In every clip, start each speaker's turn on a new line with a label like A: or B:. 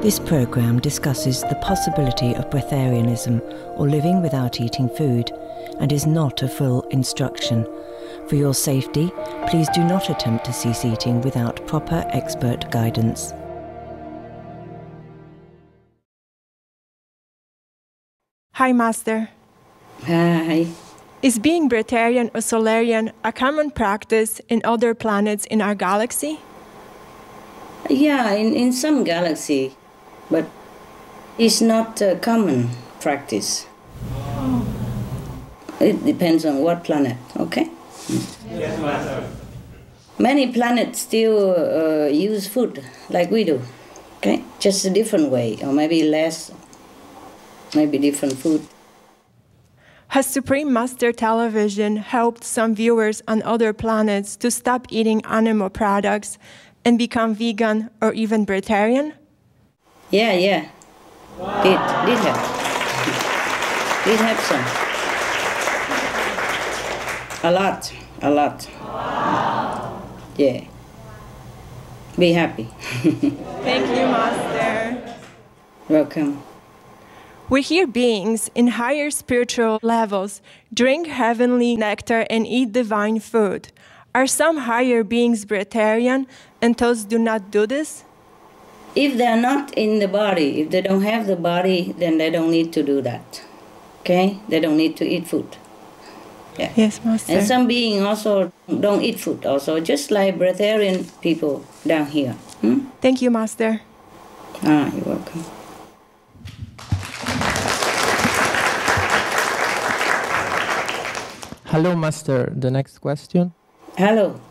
A: This program discusses the possibility of breatharianism or living without eating food and is not a full instruction. For your safety, please do not attempt to cease eating without proper expert guidance.
B: Hi, Master.
C: Hi.
B: Is being breatharian or solarian a common practice in other planets in our galaxy?
C: Yeah, in some galaxy, but it's not a common practice.
B: Oh.
C: It depends on what planet, okay?
D: Yes, Master.
C: Many planets still use food like we do, okay? Just a different way, or maybe less, maybe different food.
B: Has Supreme Master Television helped some viewers on other planets to stop eating animal products and become vegan or even breatharian?
C: Yeah.
D: Wow.
C: Did help. Did help some. A lot.
D: Wow.
C: Yeah. Be happy.
B: Thank you, Master.
C: Welcome.
B: We hear beings in higher spiritual levels drink heavenly nectar and eat divine food. Are some higher beings breatharian and those do not do this?
C: If they're not in the body, if they don't have the body, then they don't need to do that. Okay? They don't need to eat food. Yeah.
B: Yes, Master.
C: And some beings also don't eat food, also, just like breatharian people down here.
B: Thank you, Master.
C: You're welcome.
E: Hello, Master. The next question.
C: Hello.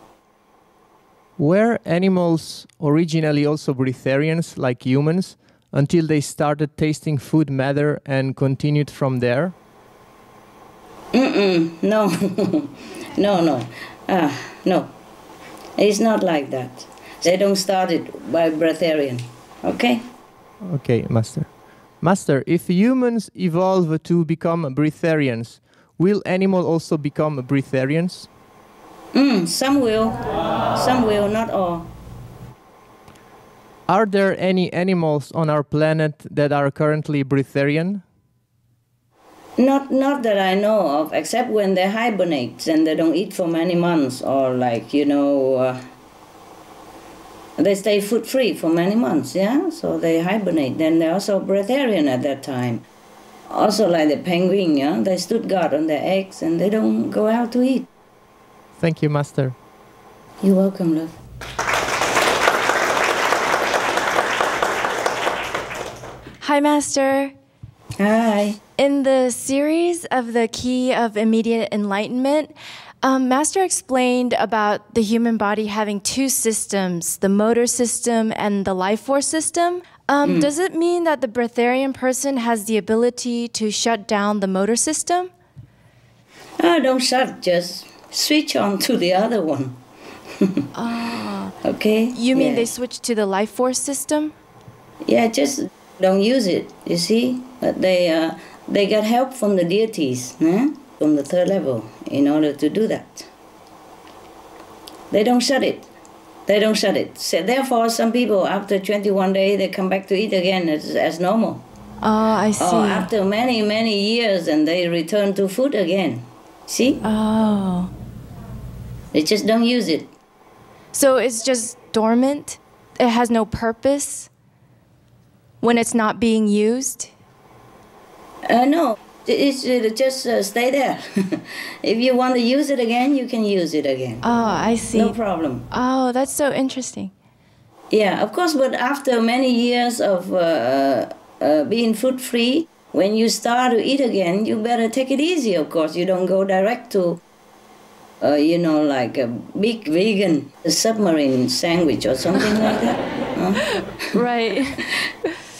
E: Were animals originally also breatharians like humans until they started tasting food matter and continued from there?
C: No. No. It's not like that. They don't start it by breatharian. Okay?
E: Okay, Master. Master, if humans evolve to become breatharians, will animals also become breatharians?
C: Some will. Some will, not all.
E: Are there any animals on our planet that are currently breatharian?
C: Not that I know of, except when they hibernate and they don't eat for many months, or they stay food-free for many months, yeah? So they hibernate. Then they're also breatharian at that time. Also like the penguin, yeah? They stood guard on their eggs and they don't go out to eat.
E: Thank you, Master.
C: You're welcome, love.
F: Hi, Master.
C: Hi.
F: In the series of the Key of Immediate Enlightenment, Master explained about the human body having two systems, the motor system and the life force system. Does it mean that the breatharian person has the ability to shut down the motor system?
C: Don't shut, just switch on to the other one. Okay?
F: You mean they switch to the life force system?
C: Yeah, just don't use it, you see? But they got help from the deities, from the third level, in order to do that. They don't shut it. They don't shut it. So therefore, some people, after 21 days, they come back to eat again as normal.
F: Oh, I see.
C: Or after many, many years, and they return to food again. See?
F: Oh.
C: They just don't use it.
F: So it's just dormant? It has no purpose when it's not being used?
C: No. It's just stay there. If you want to use it again, you can use it again.
F: Oh, I see.
C: No problem.
F: Oh, that's so interesting.
C: Yeah, of course, but after many years of being food-free, when you start to eat again, you better take it easy, of course. You don't go direct to like a big vegan submarine sandwich or something like that.
F: Right.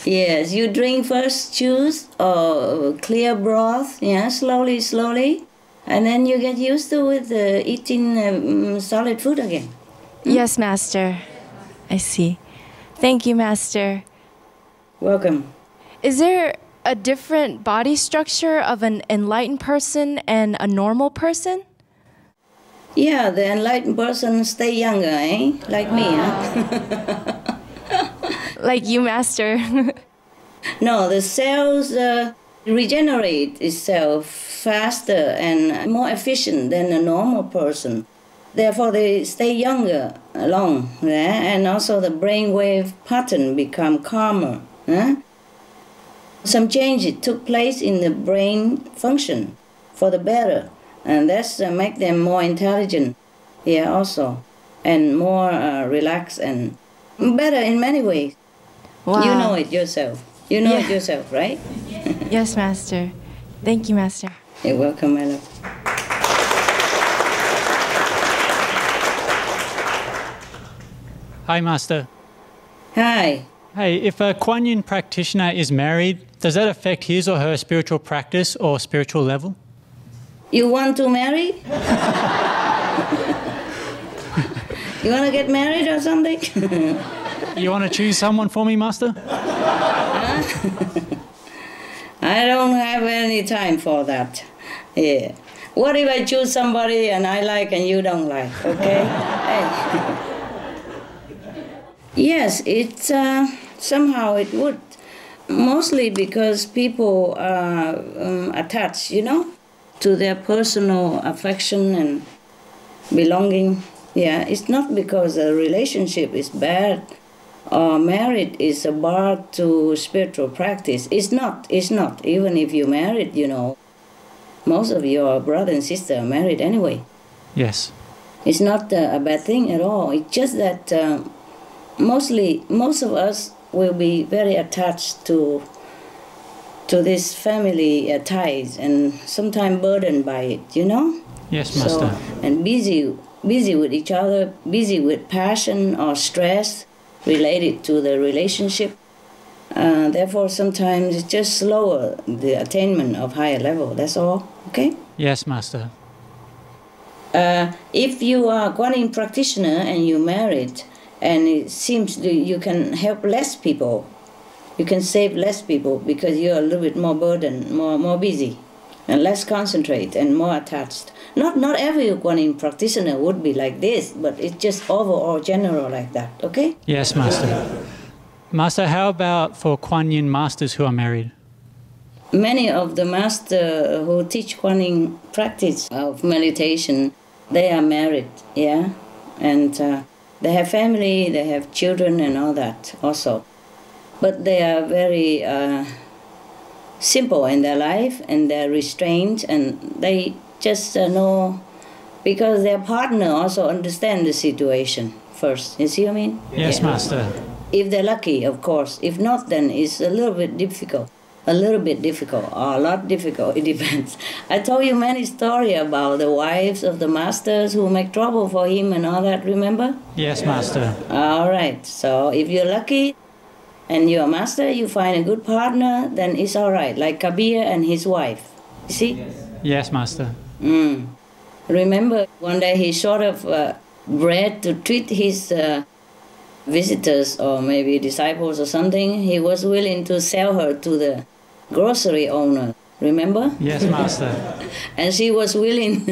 C: Yes, you drink first juice or clear broth, slowly, and then you get used to with eating solid food again.
F: Yes, Master. I see. Thank you, Master.
C: Welcome.
F: Is there a different body structure of an enlightened person and a normal person?
C: Yeah, the enlightened person stay younger, eh? Like me, huh?
F: Like you, Master.
C: No, the cells regenerate itself faster and more efficient than a normal person. Therefore, they stay younger long, and also the brainwave pattern become calmer. Some changes took place in the brain function for the better, and that's make them more intelligent, also, and more relaxed and better in many ways.
F: Wow.
C: You know it yourself. You know it yourself, right?
F: Yes, Master. Thank you, Master.
C: You're welcome, my love.
G: Hi, Master.
C: Hi.
G: Hey, if a Kuan Yin practitioner is married, does that affect his or her spiritual practice or spiritual level?
C: You want to marry? You want to get married or something?
G: You want to choose someone for me, Master?
C: I don't have any time for that. Yeah. What if I choose somebody and I like and you don't like, okay? Hey. Yes, it's somehow it would. Mostly because people are attached, to their personal affection and belonging. Yeah, it's not because a relationship is bad or marriage is a bar to spiritual practice. It's not. Even if you're married, most of your brother and sister are married anyway.
G: Yes.
C: It's not a bad thing at all. It's just that most of us will be very attached to this family ties and sometimes burdened by it,
G: Yes, Master.
C: So, and busy with each other, busy with passion or stress related to the relationship. Therefore, sometimes it's just slower the attainment of higher level. That's all. Okay.
G: Yes, Master.
C: If you are a Kuan Yin practitioner and you're married, and it seems you can help less people, you can save less people because you're a little bit more burdened, more busy, and less concentrate and more attached. Not every Kuan Yin practitioner would be like this, but it's just overall general like that. Okay?
G: Yes, Master. Master, how about for Kuan Yin masters who are married?
C: Many of the masters who teach Kuan Yin practice of meditation, they are married, and they have family, they have children and all that also. But they are very simple in their life and they're restrained and they just know because their partner also understands the situation first. You see what I mean?
G: Yes, Master.
C: If they're lucky, of course. If not, then it's a little bit difficult. A little bit difficult or a lot difficult, it depends. I told you many stories about the wives of the masters who make trouble for him and all that, remember?
G: Yes, Master.
C: All right, so if you're lucky and you're a master, you find a good partner, then it's all right, like Kabir and his wife. You see?
G: Yes, Master.
C: Remember, one day he short of bread to treat his visitors or maybe disciples or something. He was willing to sell her to the grocery owner, remember?
G: Yes, Master.
C: And she was willing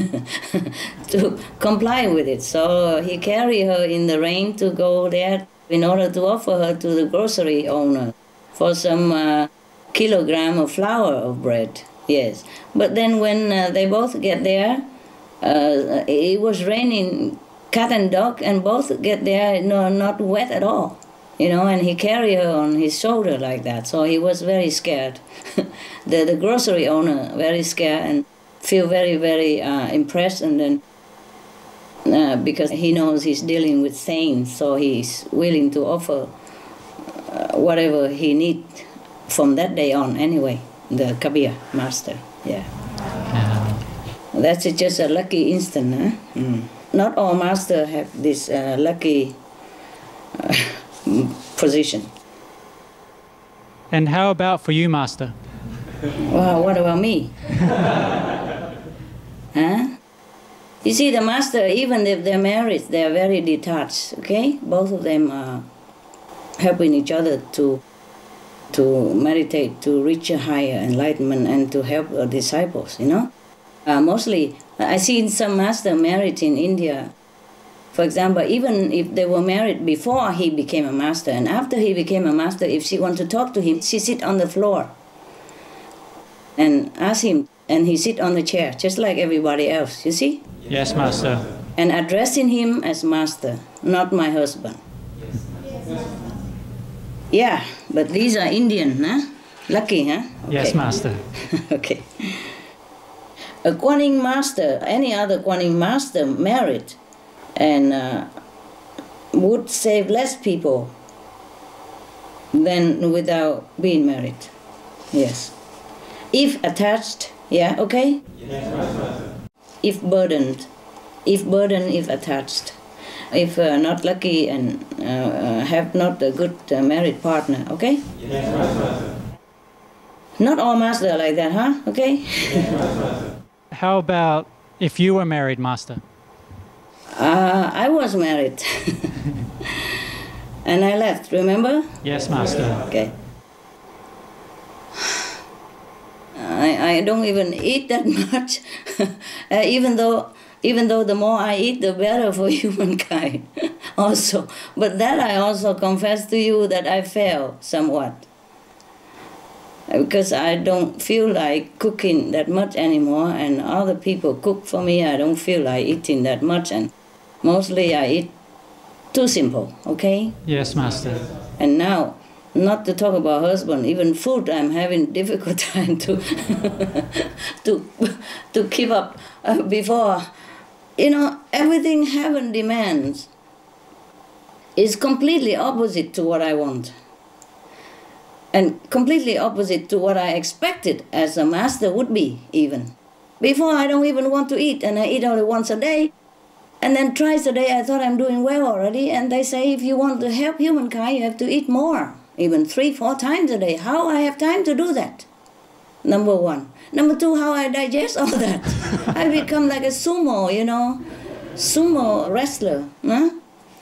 C: to comply with it. So he carried her in the rain to go there in order to offer her to the grocery owner for some kilogram of flour of bread. Yes. But then when they both get there, it was raining cat and dog, and both get there not wet at all, and he carried her on his shoulder like that. So he was very scared. the grocery owner very scared and feel very, very impressed, and then because he knows he's dealing with saints, so he's willing to offer whatever he need from that day on anyway, the Kabir master. That's just a lucky instant, huh? Not all masters have this lucky position.
G: And how about for you, Master?
C: Wow, what about me? Huh? You see, the master, even if they're married, they are very detached, okay? Both of them are helping each other to meditate, to reach a higher enlightenment and to help disciples, you know? Mostly, I see some master married in India. For example, even if they were married before he became a master, and after he became a master, if she wants to talk to him, she sit on the floor and ask him, and he sit on the chair, just like everybody else, you see?
G: Yes, Master.
C: And addressing him as master, not my husband. Yeah, but these are Indian, huh? Lucky, huh? Okay.
G: Yes, Master.
C: Okay. A Kuan Yin master, any other Kuan Yin master married and would save less people than without being married. Yes. If attached, yeah, okay?
D: Yes, Master.
C: If burdened, if attached. If not lucky and have not a good married partner, okay?
D: Yes, Master.
C: Not all masters are like that, huh? Okay?
D: Yes, Master.
G: How about if you were married, Master?
C: I was married. And I left, remember?
G: Yes, Master.
C: Okay. I don't even eat that much, even though the more I eat, the better for humankind also. But that I also confess to you that I fail somewhat. Because I don't feel like cooking that much anymore, and other people cook for me. I don't feel like eating that much, and mostly I eat too simple, okay?
G: Yes, Master.
C: And now, not to talk about husband, even food, I'm having difficult time to to keep up before. You know, everything heaven demands is completely opposite to what I want. And completely opposite to what I expected as a master would be, even. Before, I don't even want to eat, and I eat only once a day. And then twice a day, I thought I'm doing well already. And they say, if you want to help humankind, you have to eat more, even 3-4 times a day. How I have time to do that? Number one. Number two, how I digest all that. I become like a sumo, you know, sumo wrestler. Huh?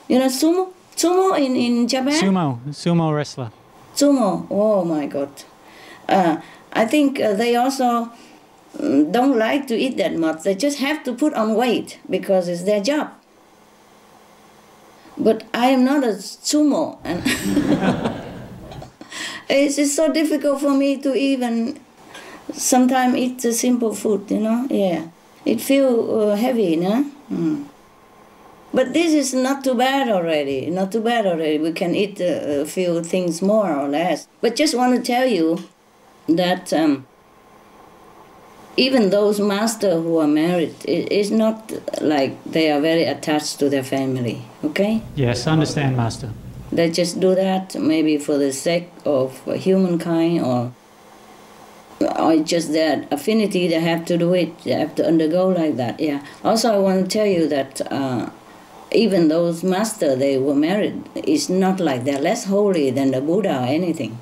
C: You know, sumo in Japan?
G: Sumo wrestler.
C: Sumo, oh my God. I think they also don't like to eat that much. They just have to put on weight because it's their job. But I am not a sumo. And it's just so difficult for me to even sometimes eat the simple food, you know? Yeah. It feels heavy, no? But this is not too bad already. Not too bad already. We can eat a few things more or less. But just want to tell you that even those masters who are married, it's not like they are very attached to their family, okay?
G: Yes, I understand, Master.
C: They just do that maybe for the sake of humankind or just that affinity, they have to do it. They have to undergo like that, yeah. Also, I want to tell you that even those masters, they were married, it's not like they're less holy than the Buddha or anything.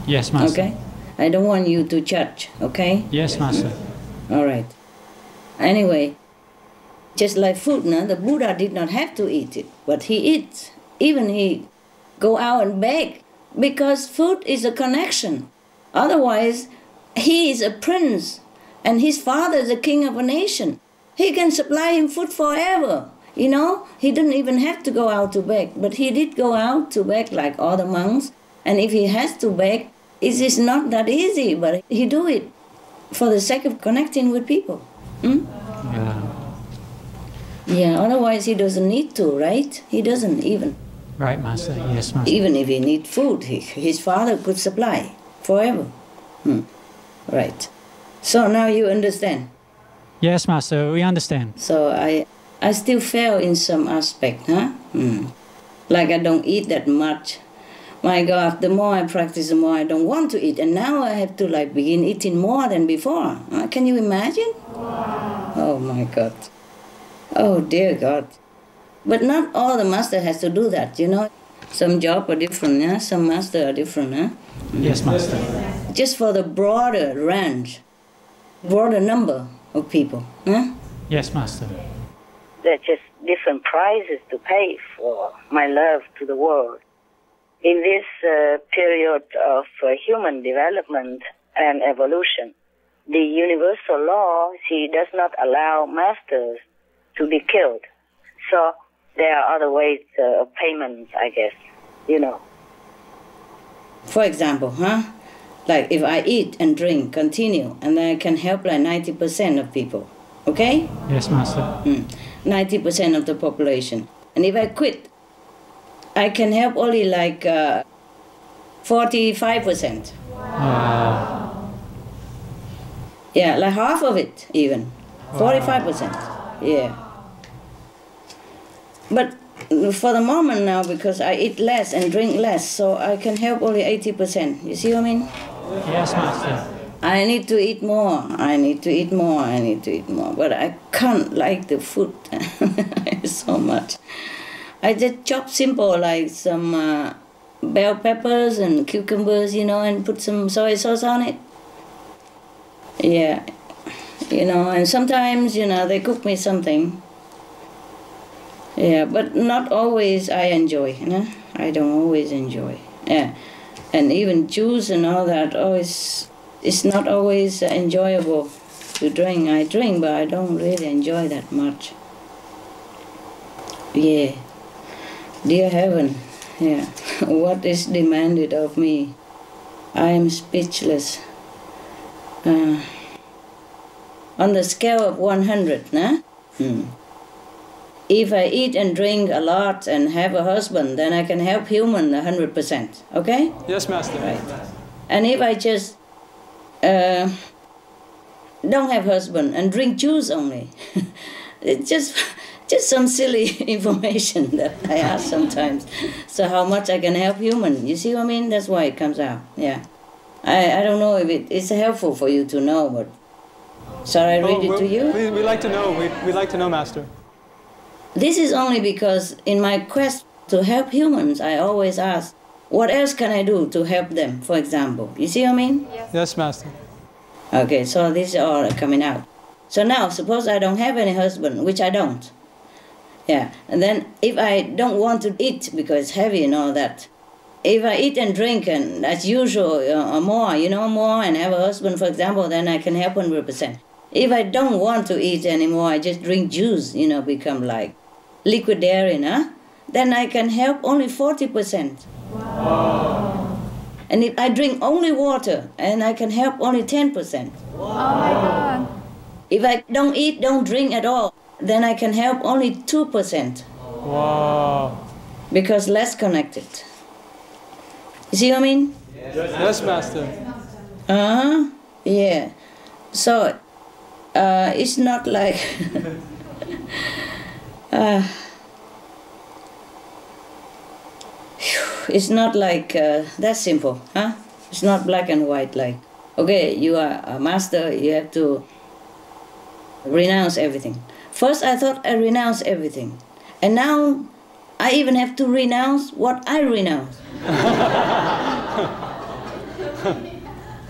G: Yes, Master.
C: Okay? I don't want you to judge, okay?
G: Yes, Master.
C: All right. Anyway, just like food, no? The Buddha did not have to eat it, but he eats. Even he go out and beg, because food is a connection. Otherwise, he is a prince, and his father is the king of a nation. He can supply him food forever. You know, he didn't even have to go out to beg, but he did go out to beg like all the monks. And if he has to beg, it is not that easy, but he do it for the sake of connecting with people.
G: Yeah.
C: Yeah, otherwise he doesn't need to, right? He doesn't even.
G: Right, Master. Yes, Master.
C: Even if he need food, his father could supply forever. Right. So now you understand.
G: Yes, Master, we understand.
C: So I still fail in some aspect, huh? Like I don't eat that much. My God, the more I practice, the more I don't want to eat. And now I have to like begin eating more than before. Can you imagine? Oh my God. Oh dear God. But not all the master has to do that, you know. Some job are different, yeah? Some master are different, huh?
G: Yes, Master.
C: Just for the broader range, broader number of people, huh?
G: Yes, Master.
C: There are just different prices to pay for my love to the world. In this period of human development and evolution, the universal law, does not allow masters to be killed. So there are other ways of payments, I guess, you know. For example, like if I eat and drink, continue, and then I can help like 90% of people, okay?
G: Yes, Master.
C: 90% of the population. And if I quit, I can help only like 45%. Yeah, like half of it even. 45%. Yeah. But for the moment now, because I eat less and drink less, so I can help only 80%. You see what I mean?
G: Yes, Master.
C: I need to eat more. I need to eat more. I need to eat more. But I can't like the food so much. I just chop simple, like some bell peppers and cucumbers, you know, and put some soy sauce on it. Yeah, you know, and sometimes, you know, they cook me something. Yeah, but not always I enjoy, you know. I don't always enjoy. Yeah, and even juice and all that, it's not always enjoyable to drink. I drink, but I don't really enjoy that much. Yeah. Dear Heaven, yeah, what is demanded of me? I am speechless. On the scale of 100, if I eat and drink a lot and have a husband, then I can help human 100%, okay?
D: Yes, Master.
C: Right. And if I just don't have husband and drink juice only, it's just some silly information that I ask sometimes. So how much I can help human, you see what I mean? That's why it comes out, yeah. I don't know if it's helpful for you to know, but shall I read it to you?
D: We'd like to know. We'd like to know, Master.
C: This is only because in my quest to help humans, I always ask, what else can I do to help them, for example? You see what I mean?
D: Yes, Master.
C: Okay, so these are all coming out. So now, suppose I don't have any husband, which I don't. Yeah, and then if I don't want to eat because it's heavy and all that, if I eat and drink and as usual more, you know, more and have a husband, for example, then I can help 100%. If I don't want to eat anymore, I just drink juice, you know, become like liquidarian, then I can help only 40%. Wow. And if I drink only water, and I can help only 10%. Wow. Oh my God. If I don't eat, don't drink at all, then I can help only 2%.
D: Wow.
C: Because less connected. You see what I mean?
D: Yes, Master.
C: Yeah. So, it's not like... it's not like that simple, It's not black and white like, okay, you are a master, you have to renounce everything. First I thought I renounced everything. And now I even have to renounce what I renounce.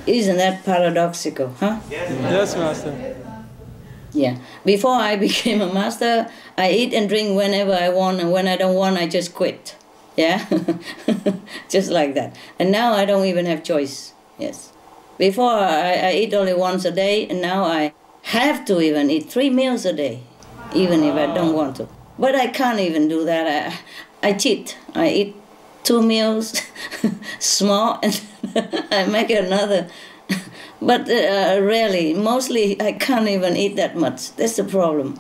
C: Isn't that paradoxical,
D: Yes, Master.
C: Yeah. Before I became a master, I eat and drink whenever I want, and when I don't want, I just quit. Yeah? Just like that. And now I don't even have choice. Yes. Before I eat only once a day, and now I have to even eat 3 meals a day, even if I don't want to. But I can't even do that. I cheat. I eat 2 meals, small, and I make another. But rarely, mostly I can't even eat that much. That's the problem,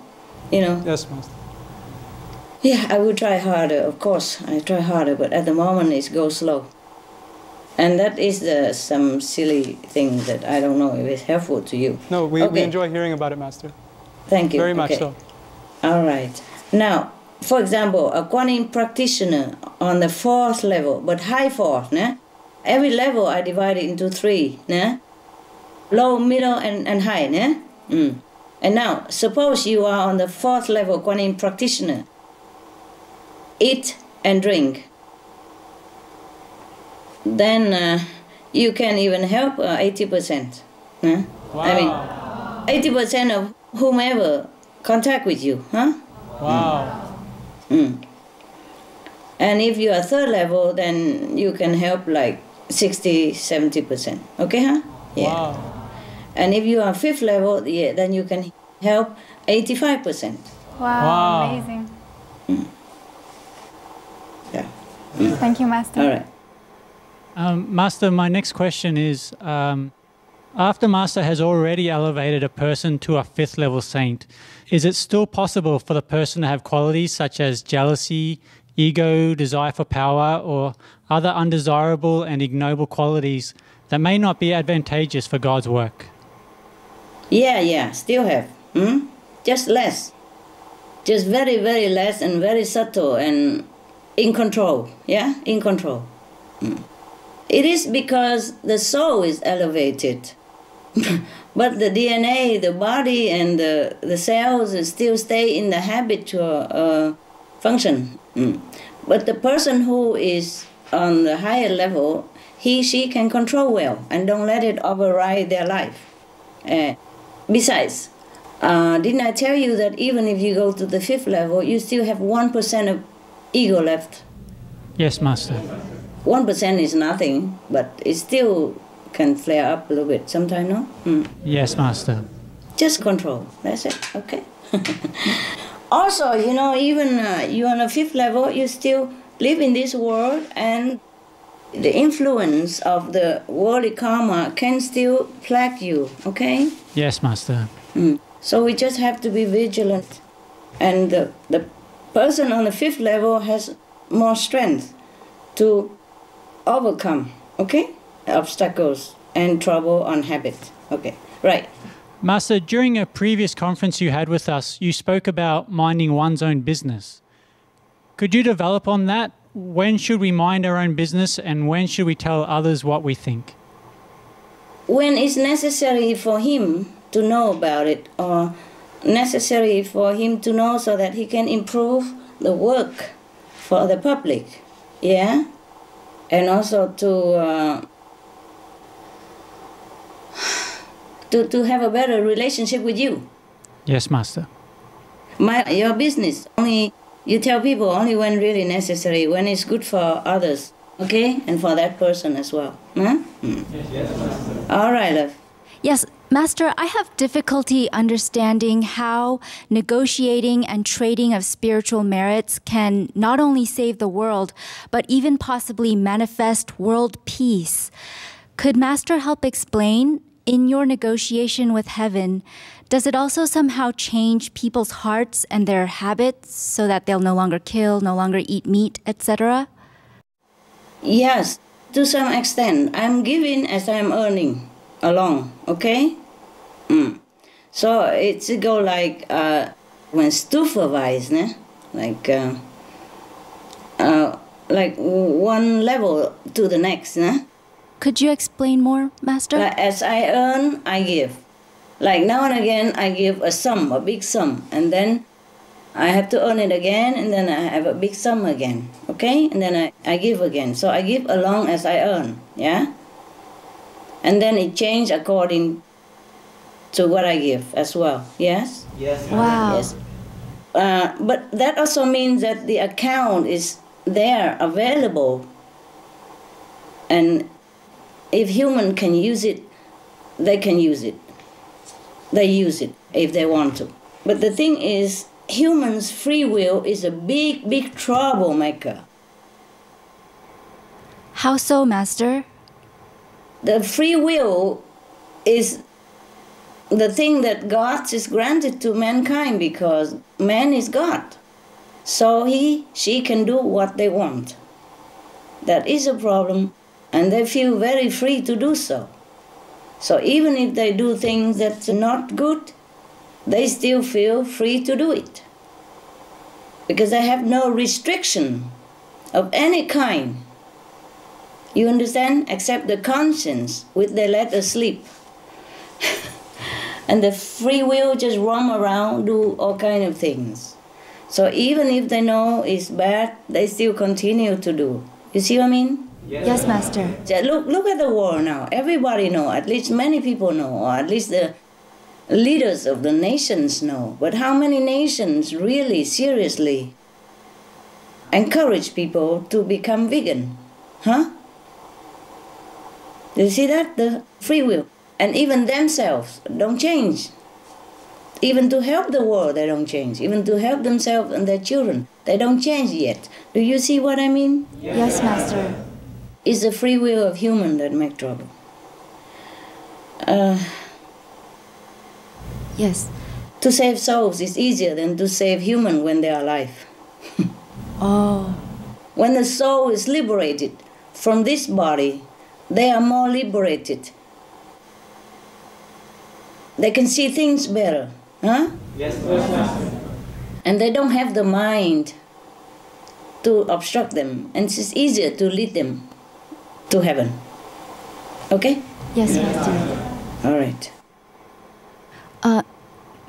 C: you know.
D: Yes, Master.
C: Yeah, I will try harder, of course. I try harder, but at the moment it goes slow. And that is some silly thing that I don't know if it's helpful to you.
D: No, we enjoy hearing about it, Master.
C: Thank you.
D: Very much so.
C: All right. Now, for example, a Kuan Yin practitioner on the 4th level, but high 4th, every level I divide it into 3, low, middle, and high, And now, suppose you are on the 4th level Kuan Yin practitioner. Eat and drink. Then you can even help 80%. Huh?
D: Wow.
C: I mean, 80% of whomever contact with you. Huh?
D: Wow.
C: And if you are 3rd level, then you can help like 60-70%. Okay, huh? Yeah.
D: Wow.
C: And if you are 5th level, yeah, then you can help 85%.
H: Wow, amazing.
C: Yeah.
H: Thank you, Master.
C: All right.
G: Master, my next question is, after Master has already elevated a person to a 5th level saint, is it still possible for the person to have qualities such as jealousy, ego, desire for power, or other undesirable and ignoble qualities that may not be advantageous for God's work?
C: Yeah, still have. Just less. Just very, very less and very subtle and in control. Yeah, in control. It is because the soul is elevated. But the DNA, the body, and the cells still stay in the habitual function. But the person who is on the higher level, she can control well and don't let it override their life. Besides, didn't I tell you that even if you go to the 5th level, you still have 1% of ego left?
G: Yes, Master.
C: 1% is nothing, but it still can flare up a little bit sometime, no?
G: Yes, Master.
C: Just control. That's it. Okay. Also, you know, even you on the 5th level, you still live in this world, and the influence of the worldly karma can still plague you. Okay.
G: Yes, Master.
C: So we just have to be vigilant, and the person on the 5th level has more strength to overcome, okay, obstacles and trouble on habit. Okay, right.
G: Master, during a previous conference you had with us, you spoke about minding one's own business. Could you develop on that? When should we mind our own business, and when should we tell others what we think?
C: When it's necessary for him to know about it, or necessary for him to know so that he can improve the work for the public, yeah? And also to have a better relationship with you.
G: Yes, Master.
C: Your business, only you tell people only when really necessary, when it's good for others, okay? And for that person as well. Huh? Yes, Master. All right, love.
I: Yes, Master, I have difficulty understanding how negotiating and trading of spiritual merits can not only save the world, but even possibly manifest world peace. Could Master help explain, in your negotiation with heaven, does it also somehow change people's hearts and their habits so that they'll no longer kill, no longer eat meat, etc.?
C: Yes, to some extent. I'm giving as I'm earning along, okay? So it's go like when supervised, like one level to the next.
I: Could you explain more, Master?
C: As I earn, I give. Like now and again, I give a sum, a big sum, and then I have to earn it again, and then I have a big sum again, okay? And then I give again. So I give along as I earn, yeah? And then it changes according to what I give as well, yes?
I: Yes. Wow.
C: Yes. But that also means that the account is there, available. And if human can use it, they can use it. They use it if they want to. But the thing is, humans' free will is a big, big troublemaker.
I: How so, Master?
C: The free will is the thing that God is granted to mankind because man is God. So she can do what they want. That is a problem, and they feel very free to do so. So even if they do things that's not good, they still feel free to do it. Because they have no restriction of any kind. You understand? Except the conscience, which they let asleep. And the free will just roam around, do all kind of things. So even if they know it's bad, they still continue to do. You see what I mean?
I: Yes, Master.
C: Look at the world now. Everybody know, at least many people know, or at least the leaders of the nations know. But how many nations really, seriously encourage people to become vegan? Huh? Do you see that? The free will. And even themselves don't change. Even to help the world, they don't change. Even to help themselves and their children, they don't change yet. Do you see what I mean?
I: Yes, Master.
C: It's the free will of human that make trouble.
I: Yes.
C: To save souls is easier than to save human when they are alive.
I: Oh.
C: When the soul is liberated from this body, they are more liberated. They can see things better. Huh?
J: Yes, Master.
C: And they don't have the mind to obstruct them. And it's easier to lead them to heaven. Okay?
I: Yes, Master.
C: All right.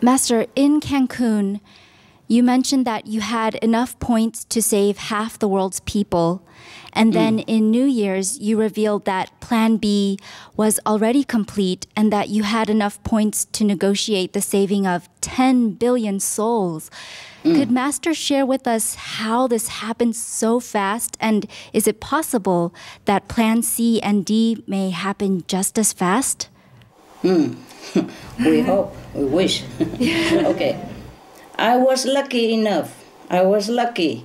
I: Master, in Cancun, you mentioned that you had enough points to save half the world's people. And then in New Year's, you revealed that Plan B was already complete and that you had enough points to negotiate the saving of 10 billion souls. Could Master share with us how this happened so fast? And is it possible that Plan C and D may happen just as fast?
C: We hope, we wish. Okay. I was lucky enough. I was lucky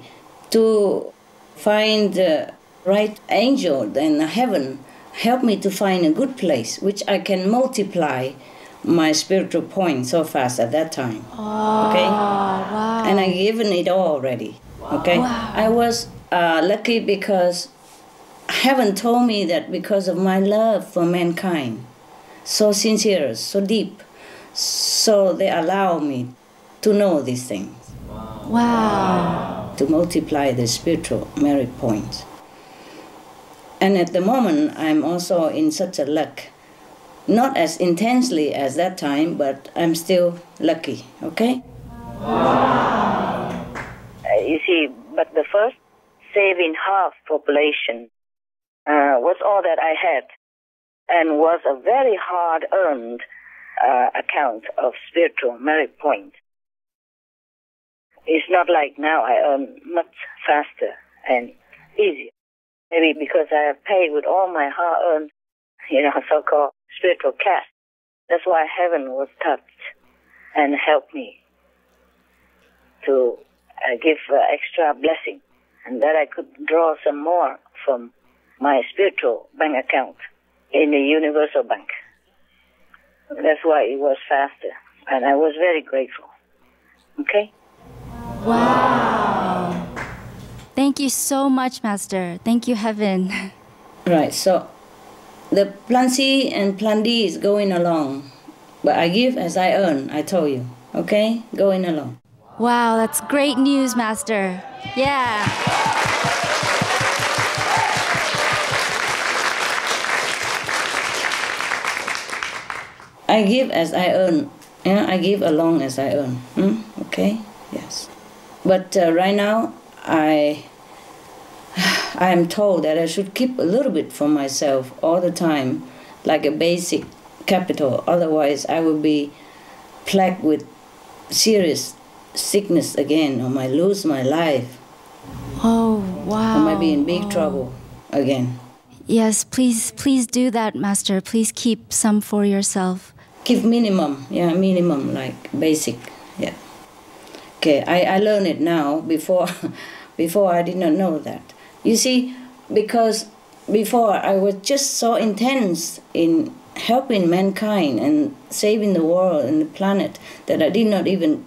C: to find the right angel in heaven help me to find a good place which I can multiply my spiritual points so fast at that time. Okay?
I: Wow.
C: And I given it all already. Okay?
I: Wow.
C: I was lucky because heaven told me that because of my love for mankind, so sincere, so deep, so they allow me to know these things.
I: Wow.
C: To multiply the spiritual merit points. And at the moment, I'm also in such a luck. Not as intensely as that time, but I'm still lucky, okay?
K: You see, but the first saving half population was all that I had and was a very hard-earned account of spiritual merit point. It's not like now I earn much faster and easier. Maybe because I have paid with all my hard-earned, so-called spiritual cash. That's why heaven was touched and helped me to give extra blessing, and that I could draw some more from my spiritual bank account in the universal bank. That's why it was faster, and I was very grateful. Okay?
I: Wow. Thank you so much, Master. Thank you, Heaven.
C: Right, so the Plan C and Plan D is going along. But I give as I earn, I told you. Okay? Going along.
I: Wow, that's great news, Master. Yeah.
C: I give as I earn. Yeah, I give along as I earn. Okay? Yes. But right now, I am told that I should keep a little bit for myself all the time, like a basic capital. Otherwise, I will be plagued with serious sickness again, or might lose my life.
I: Oh, wow.
C: Or might be in big trouble again.
I: Yes, please do that, Master. Please keep some for yourself.
C: Keep minimum, like basic, yeah. Okay, I learned it now. Before I did not know that. You see, because before I was just so intense in helping mankind and saving the world and the planet that I did not even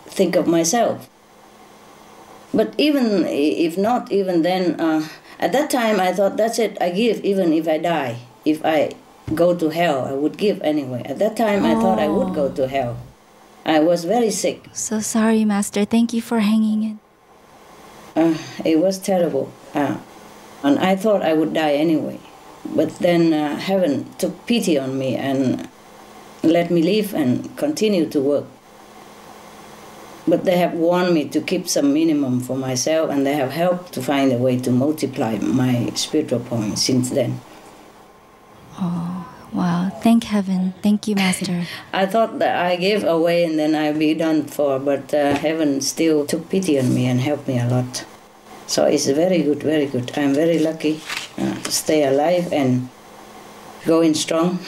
C: think of myself. But even if not, even then, at that time I thought, that's it, I give even if I die. If I go to hell, I would give anyway. At that time I thought I would go to hell. I was very sick.
I: So sorry, Master. Thank you for hanging in.
C: It was terrible. And I thought I would die anyway. But then heaven took pity on me and let me live and continue to work. But they have warned me to keep some minimum for myself, and they have helped to find a way to multiply my spiritual points since then.
I: Oh, wow. Thank heaven. Thank you, Master.
C: I thought that I gave away and then I'd be done for, but heaven still took pity on me and helped me a lot. So it's very good, very good. I'm very lucky to stay alive and going strong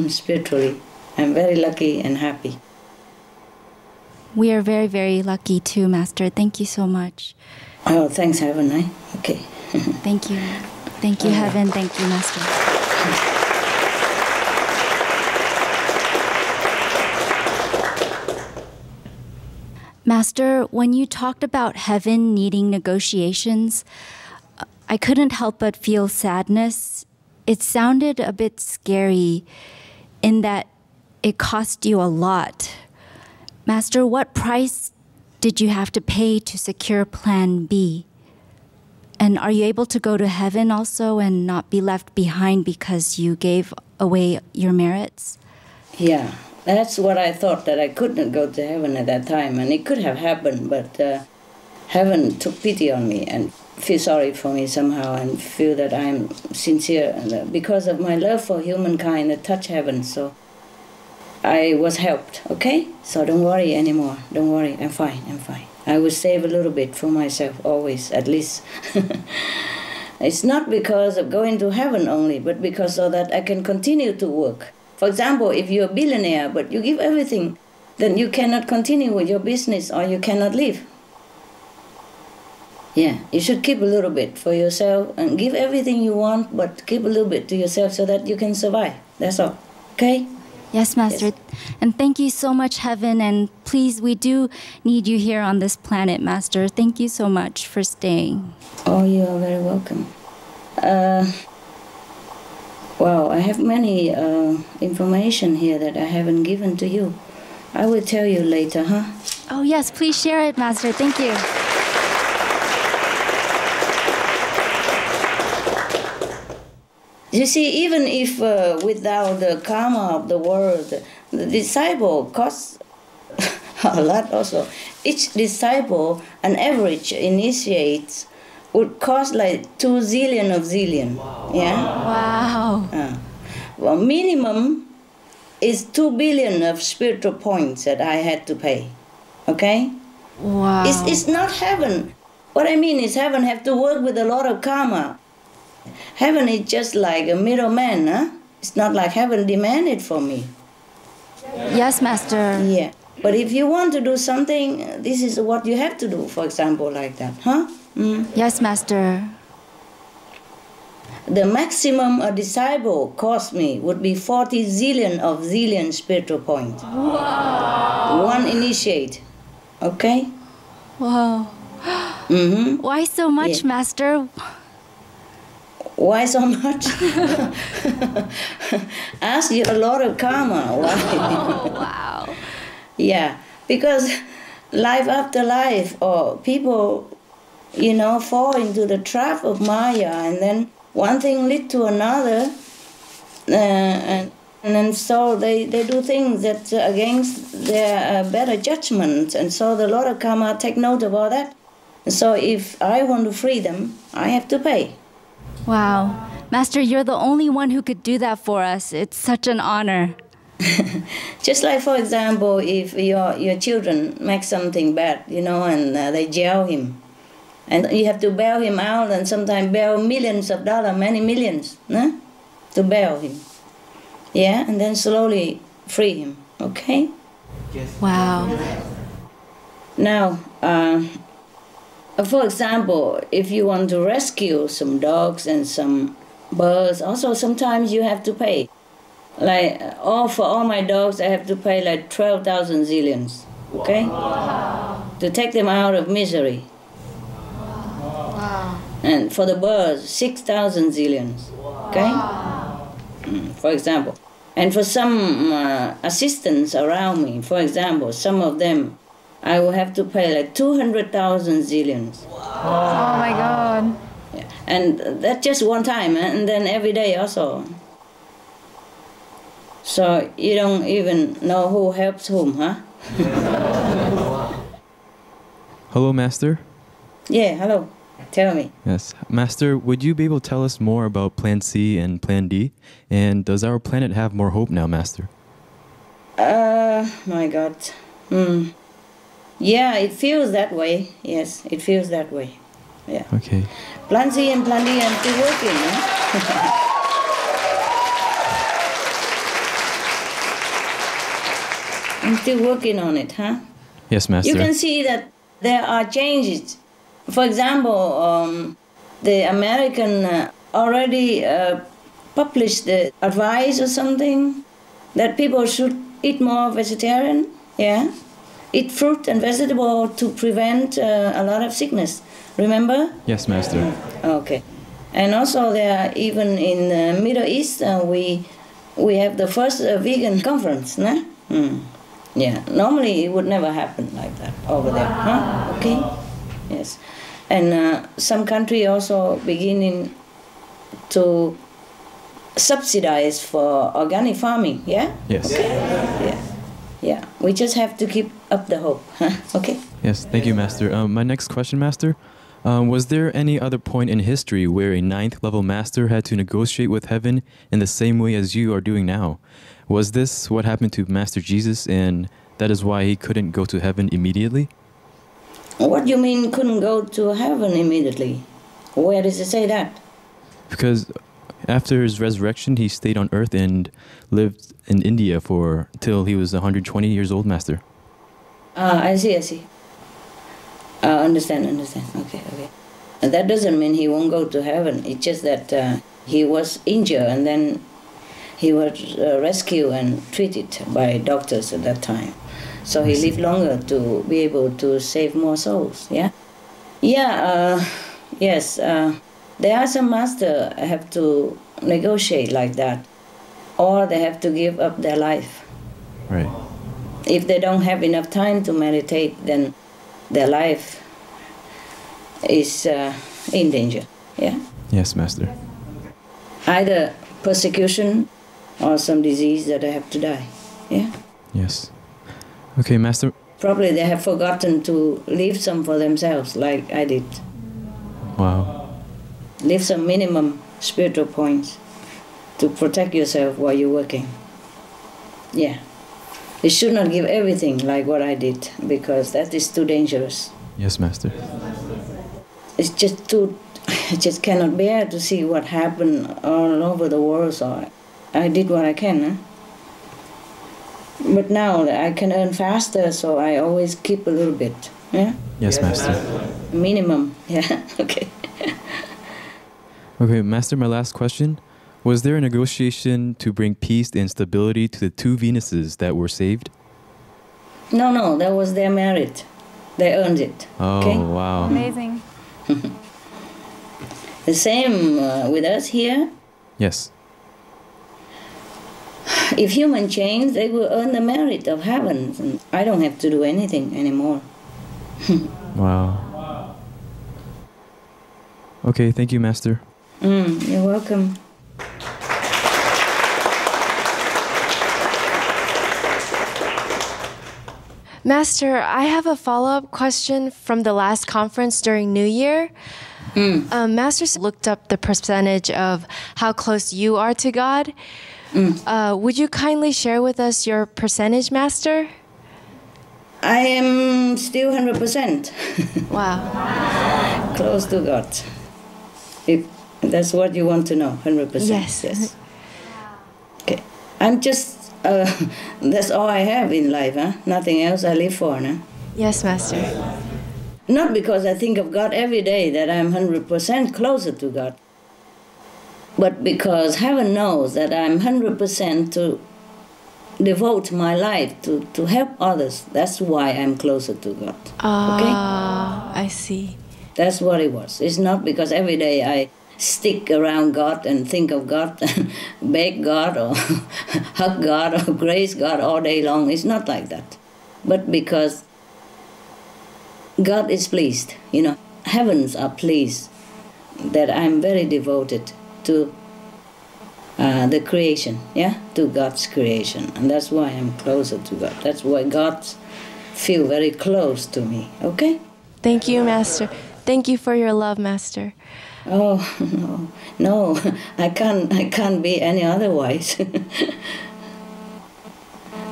C: spiritually. I'm very lucky and happy.
I: We are very, very lucky too, Master. Thank you so much.
C: Oh, thanks, heaven. Okay.
I: Thank you. Thank you, heaven. Thank you, Master. Master, when you talked about heaven needing negotiations, I couldn't help but feel sadness. It sounded a bit scary in that it cost you a lot. Master, what price did you have to pay to secure Plan B? And are you able to go to heaven also and not be left behind because you gave away your merits?
C: Yeah, that's what I thought, that I couldn't go to heaven at that time. And it could have happened, but heaven took pity on me and feel sorry for me somehow and feel that I'm sincere. Because of my love for humankind, I touched heaven, so I was helped, okay? So don't worry anymore. Don't worry, I'm fine, I'm fine. I will save a little bit for myself, always, at least. It's not because of going to heaven only, but because so that I can continue to work. For example, if you're a billionaire, but you give everything, then you cannot continue with your business or you cannot live. Yeah, you should keep a little bit for yourself and give everything you want, but keep a little bit to yourself so that you can survive. That's all, okay?
I: Yes, Master. Yes. And thank you so much, Heaven. And please, we do need you here on this planet, Master. Thank you so much for staying.
C: Oh, you are very welcome. Well, I have many information here that I haven't given to you. I will tell you later, huh?
I: Oh, yes. Please share it, Master. Thank you.
C: You see, even if without the karma of the world, the disciple costs a lot also. Each disciple, an average initiate, would cost like 2 zillion of zillion. Wow. Yeah?
I: Wow.
C: Well, minimum is 2 billion of spiritual points that I had to pay. Okay?
I: Wow.
C: It's not heaven. What I mean is heaven have to work with a lot of karma. Heaven is just like a middleman, huh? It's not like heaven demanded for me.
I: Yes, Master.
C: Yeah. But if you want to do something, this is what you have to do, for example, like that, huh? Mm.
I: Yes, Master.
C: The maximum a disciple cost me would be 40 zillion of zillion spiritual points.
I: Wow.
C: One initiate, okay?
I: Wow.
C: Mm-hmm.
I: Why so much, yeah. Master?
C: Why so much? Ask you a lot of karma. Why?
I: Oh, wow.
C: Yeah, because life after life, or people, fall into the trap of Maya, and then one thing leads to another, and then so they do things that's against their better judgment, and so the Lord of Karma take note of all that. So if I want to free them, I have to pay.
I: Wow. Master, you're the only one who could do that for us. It's such an honor.
C: Just like, for example, if your children make something bad, and they jail him, and you have to bail him out, and sometimes bail millions of dollars, many millions, to bail him. Yeah, and then slowly free him, okay?
I: Yes. Wow.
C: Now, for example, if you want to rescue some dogs and some birds, also sometimes you have to pay. Like, for all my dogs, I have to pay like 12,000 zillions, okay? Wow. To take them out of misery.
I: Wow.
C: And for the birds, 6,000 zillions, okay?
I: Wow.
C: For example. And for some assistants around me, for example, some of them, I will have to pay like 200,000 zillions.
H: Wow. Oh my God.
C: Yeah. And that's just one time, and then every day also. So you don't even know who helps whom, huh?
J: Hello, Master.
C: Yeah, hello. Tell me.
J: Yes. Master, would you be able to tell us more about Plan C and Plan D? And does our planet have more hope now, Master?
C: My God. Yeah, it feels that way. Yes, it feels that way. Yeah.
J: Okay.
C: Plan C and Plan D are still working, huh? I'm still working on it, huh?
J: Yes, Master.
C: You can see that there are changes. For example, the American already published the advice or something that people should eat more vegetarian, yeah? Eat fruit and vegetable to prevent a lot of sickness. Remember?
J: Yes, Master.
C: Okay. And also there, even in the Middle East, we have the first vegan conference, no? Yeah, normally it would never happen like that over there, huh? Okay? Yes. And some country also beginning to subsidize for organic farming, yeah?
J: Yes.
C: Okay. Yeah. Yeah, we just have to keep up the hope, huh? Okay?
J: Yes, thank you, Master. My next question, Master. Was there any other point in history where a 9th level master had to negotiate with heaven in the same way as you are doing now? Was this what happened to Master Jesus, and that is why he couldn't go to heaven immediately?
C: What do you mean couldn't go to heaven immediately? Where does it say that?
J: Because after his resurrection, he stayed on earth and lived in India till he was 120 years old, Master.
C: I see. Understand. Okay. And that doesn't mean he won't go to heaven. It's just that he was injured and then he was rescued and treated by doctors at that time. So he lived longer to be able to save more souls, yeah? Yeah, yes. There are some masters have to negotiate like that, or they have to give up their life.
J: Right.
C: If they don't have enough time to meditate, then their life is in danger, yeah?
J: Yes, Master.
C: Either persecution or some disease that they have to die, yeah?
J: Yes. Okay, Master.
C: Probably they have forgotten to leave some for themselves, like I did.
J: Wow.
C: Leave some minimum spiritual points to protect yourself while you're working. Yeah. You should not give everything like what I did, because that is too dangerous.
J: Yes, Master.
C: It's just too... I just cannot bear to see what happened all over the world, so I did what I can, huh? But now I can earn faster, so I always keep a little bit, yeah?
J: Yes, Master.
C: Minimum, yeah, okay.
J: Okay, Master, my last question. Was there a negotiation to bring peace and stability to the 2 Venuses that were saved?
C: No, that was their merit. They earned it.
J: Oh,
C: okay?
J: Wow.
H: Amazing.
C: The same with us here.
J: Yes.
C: If humans change, they will earn the merit of heaven. And I don't have to do anything anymore.
J: Wow. Okay, thank you, Master.
C: You're welcome.
F: Master, I have a follow-up question from the last conference during New Year. Master looked up the percentage of how close you are to God. Would you kindly share with us your percentage, Master?
C: I am still 100%.
F: Wow.
C: Close to God. If that's what you want to know, 100%.
F: Yes.
C: Okay. I'm just... that's all I have in life, huh? Nothing else I live for, no?
F: Yes, Master.
C: Not because I think of God every day that I'm 100% closer to God, but because heaven knows that I'm 100% to devote my life to help others. That's why I'm closer to God. Okay?
F: I see.
C: That's what it was. It's not because every day I stick around God and think of God and beg God or hug God or grace God all day long. It's not like that. But because God is pleased, heavens are pleased that I'm very devoted to the creation, yeah, to God's creation. And that's why I'm closer to God. That's why God feels very close to me, okay?
F: Thank you, Master. Thank you for your love, Master.
C: Oh, no, I can't be any otherwise.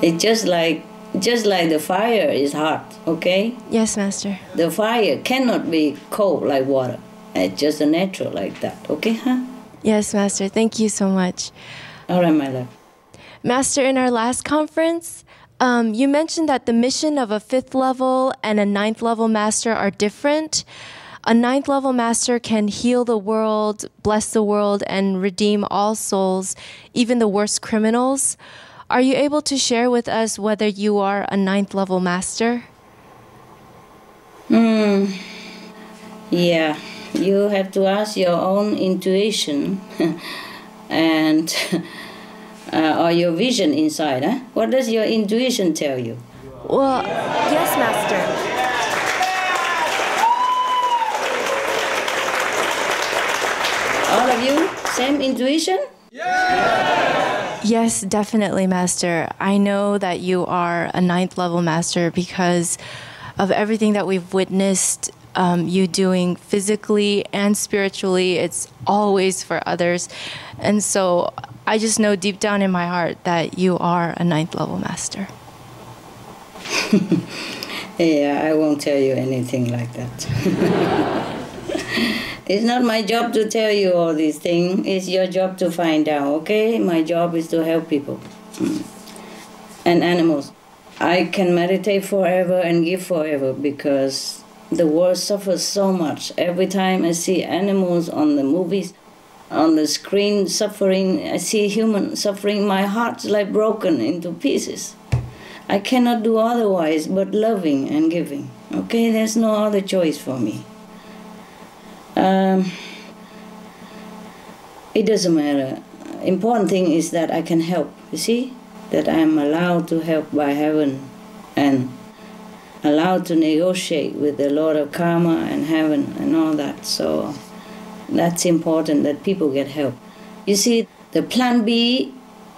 C: It's just like the fire is hot, okay?
F: Yes, Master.
C: The fire cannot be cold like water. It's just a natural like that, okay, huh?
F: Yes, Master. Thank you so much.
C: All right, my love.
F: Master, in our last conference, you mentioned that the mission of a 5th level and a 9th level master are different. A 9th level master can heal the world, bless the world, and redeem all souls, even the worst criminals. Are you able to share with us whether you are a 9th level master?
C: Yeah, you have to ask your own intuition and or your vision inside. Huh? What does your intuition tell you?
F: Well, yes, Master.
C: All of you, same intuition?
F: Yes, definitely, Master. I know that you are a 9th level master because of everything that we've witnessed you doing physically and spiritually. It's always for others. And so I just know deep down in my heart that you are a 9th level master.
C: Yeah, I won't tell you anything like that. It's not my job to tell you all these things. It's your job to find out, okay? My job is to help people and animals. I can meditate forever and give forever because the world suffers so much. Every time I see animals on the movies, on the screen suffering, I see humans suffering, my heart's like broken into pieces. I cannot do otherwise but loving and giving, okay? There's no other choice for me. It doesn't matter. Important thing is that I can help, you see? That I'm allowed to help by heaven and allowed to negotiate with the Lord of Karma and heaven and all that. So that's important that people get help. You see, the plan B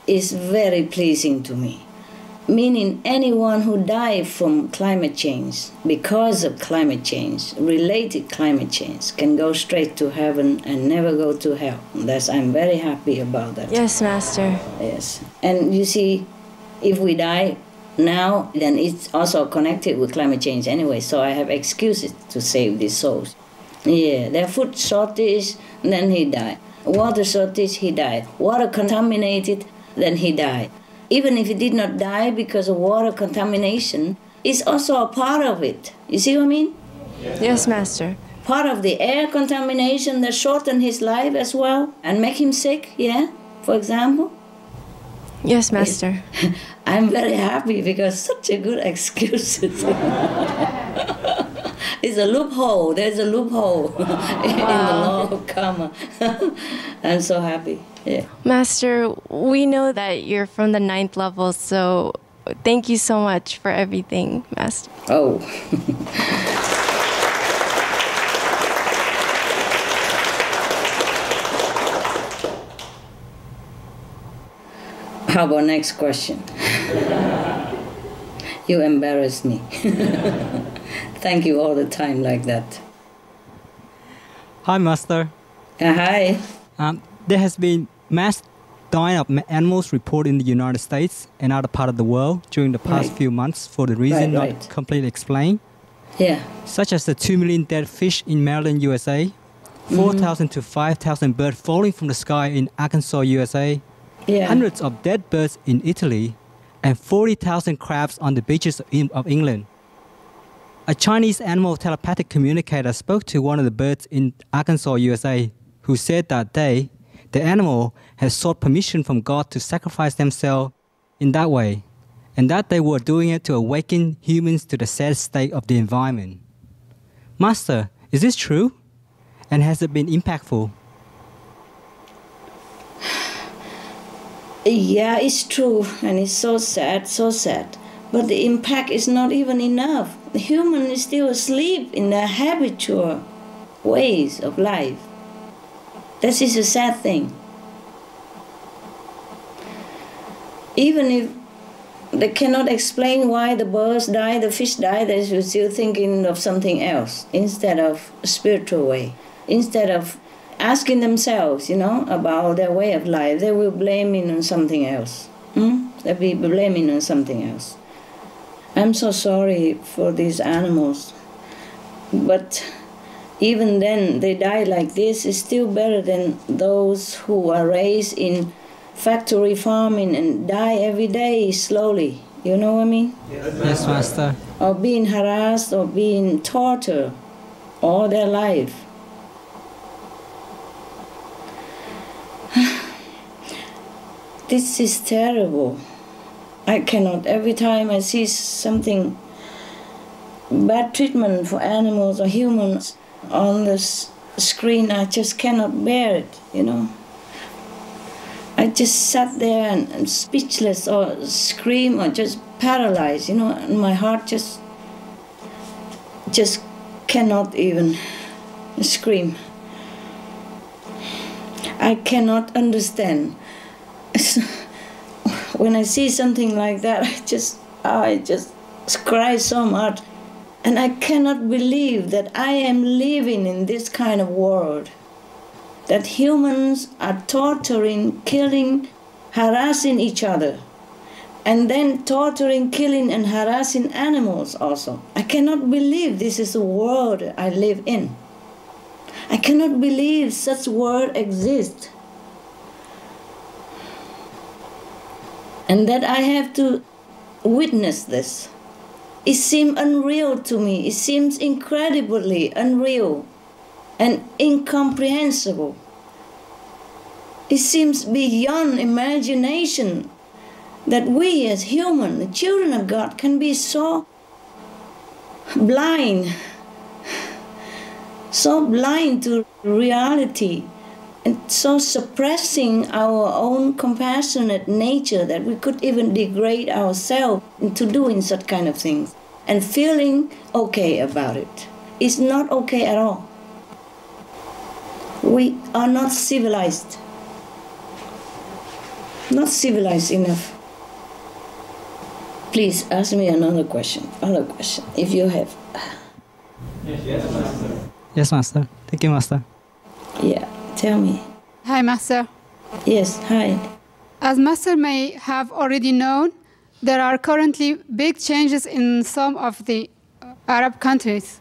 C: is very pleasing to me. Meaning anyone who died from climate change, because of climate change, related climate change, can go straight to heaven and never go to hell. I'm very happy about that.
F: Yes, Master.
C: Yes. And you see, if we die now, then it's also connected with climate change anyway, so I have excuses to save these souls. Yeah, their food shortage, then he died. Water shortage, he died. Water contaminated, then he died. Even if he did not die because of water contamination, it's also a part of it. You see what I mean?
F: Yes, Master.
C: Part of the air contamination that shortened his life as well and make him sick, yeah, for example.
F: Yes, Master.
C: I'm very happy because such a good excuse. It's a loophole. There's a loophole in the law of karma. I'm so happy. Yeah.
F: Master, we know that you're from the 9th level, so thank you so much for everything, Master.
C: Oh. How about next question? You embarrass me. Thank you all the time like that.
L: Hi, Master.
C: Hi.
L: There has been mass dying of animals reported in the United States and other parts of the world during the past few months for the reason not completely explained.
C: Yeah.
L: Such as the 2 million dead fish in Maryland, USA, 4,000 to 5,000 birds falling from the sky in Arkansas, USA, hundreds of dead birds in Italy, and 40,000 crabs on the beaches of England. A Chinese animal telepathic communicator spoke to one of the birds in Arkansas, USA, who said that the animal had sought permission from God to sacrifice themselves in that way, and that they were doing it to awaken humans to the sad state of the environment. Master, is this true? And has it been impactful?
C: Yeah, it's true, and it's so sad, so sad. But the impact is not even enough. The human is still asleep in their habitual ways of life. This is a sad thing. Even if they cannot explain why the birds die, the fish die, they should still thinking of something else instead of a spiritual way. Instead of asking themselves, about their way of life, they will blame it on something else. They'll be blaming on something else. I'm so sorry for these animals, but even then, they die like this is still better than those who are raised in factory farming and die every day slowly. You know what I mean?
L: Yes, Master.
C: Or being harassed or being tortured all their life. This is terrible. I cannot, every time I see something, bad treatment for animals or humans on the screen, I just cannot bear it, I just sat there and speechless or scream or just paralyzed, and my heart just cannot even scream. I cannot understand. When I see something like that, I just cry so much. And I cannot believe that I am living in this kind of world. That humans are torturing, killing, harassing each other. And then torturing, killing, and harassing animals also. I cannot believe this is the world I live in. I cannot believe such world exists. And that I have to witness this. It seems unreal to me. It seems incredibly unreal and incomprehensible. It seems beyond imagination that we as human, the children of God, can be so blind to reality, and so suppressing our own compassionate nature that we could even degrade ourselves into doing such kind of things and feeling okay about it. It's not okay at all. We are not civilized. Not civilized enough. Please ask me another question, if you have.
L: Yes, Master. Yes, Master. Thank you, Master.
C: Yeah. Tell me.
H: Hi, Master.
C: Yes, hi.
H: As Master may have already known, there are currently big changes in some of the Arab countries.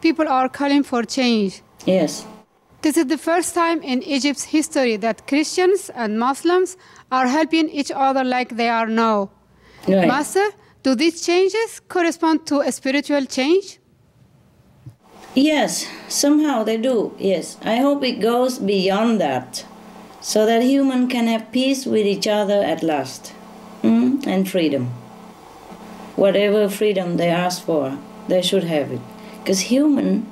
H: People are calling for change.
C: Yes.
H: This is the first time in Egypt's history that Christians and Muslims are helping each other like they are now.
C: Right.
H: Master, do these changes correspond to a spiritual change?
C: Yes, somehow they do, yes. I hope it goes beyond that, so that humans can have peace with each other at last, and freedom. Whatever freedom they ask for, they should have it. Because humans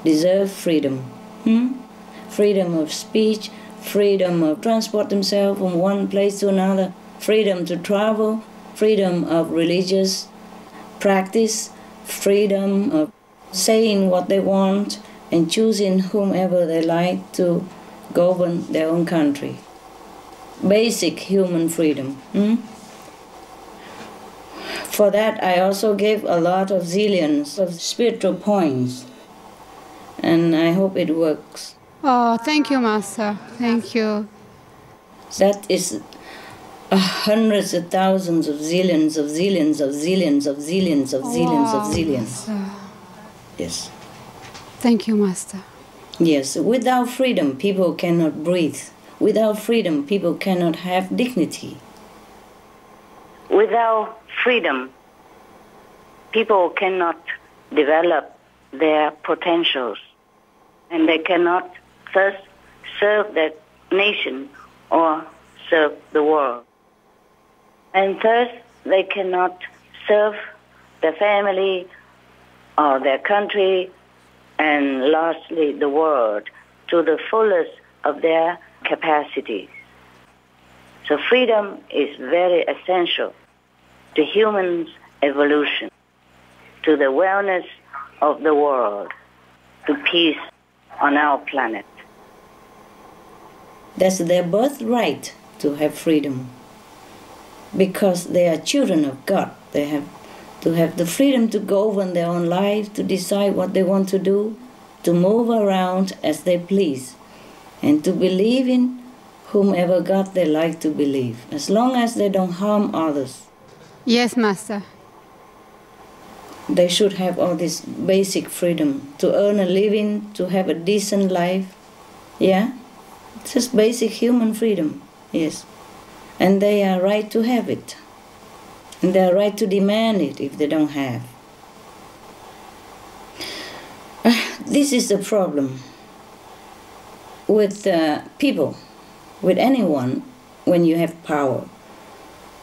C: deserve freedom. Freedom of speech, freedom of transport themselves from one place to another, freedom to travel, freedom of religious practice, freedom of saying what they want and choosing whomever they like to govern their own country. Basic human freedom. For that, I also gave a lot of zillions of spiritual points, and I hope it works.
H: Oh, thank you, Master. Thank you.
C: That is hundreds of thousands of zillions of zillions of zillions of zillions of zillions of zillions. Yes.
H: Thank you, Master.
C: Yes, without freedom, people cannot breathe. Without freedom, people cannot have dignity.
K: Without freedom, people cannot develop their potentials, and they cannot thus serve their nation or serve the world. And thus, they cannot serve their family or their country, and lastly, the world, to the fullest of their capacities. So freedom is very essential to humans' evolution, to the wellness of the world, to peace on our planet.
C: That's their birthright to have freedom. because they are children of God. They have to have the freedom to govern their own life, to decide what they want to do, to move around as they please, and to believe in whomever God they like to believe, as long as they don't harm others.
H: Yes, Master.
C: They should have all this basic freedom to earn a living, to have a decent life. Yeah? It's just basic human freedom, yes. And they are right to have it. And they are right to demand it if they don't have. This is the problem with people, with anyone, when you have power.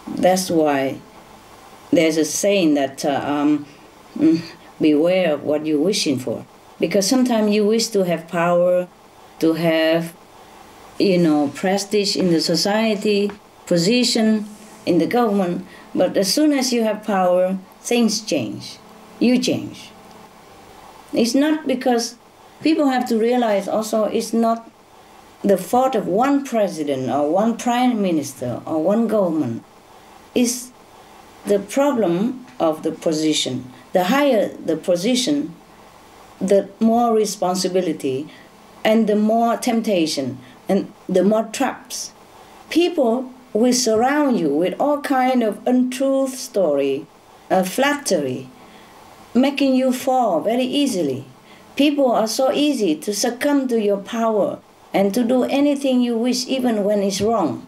C: That's why there's a saying that beware of what you're wishing for. Because sometimes you wish to have power, to have, prestige in the society, position in the government, but as soon as you have power, things change. You change. It's not because people have to realize also it's not the fault of one president or one prime minister or one government. It's the problem of the position. The higher the position, the more responsibility and the more temptation and the more traps. People will surround you with all kind of untruth story, flattery, making you fall very easily. People are so easy to succumb to your power and to do anything you wish, even when it's wrong.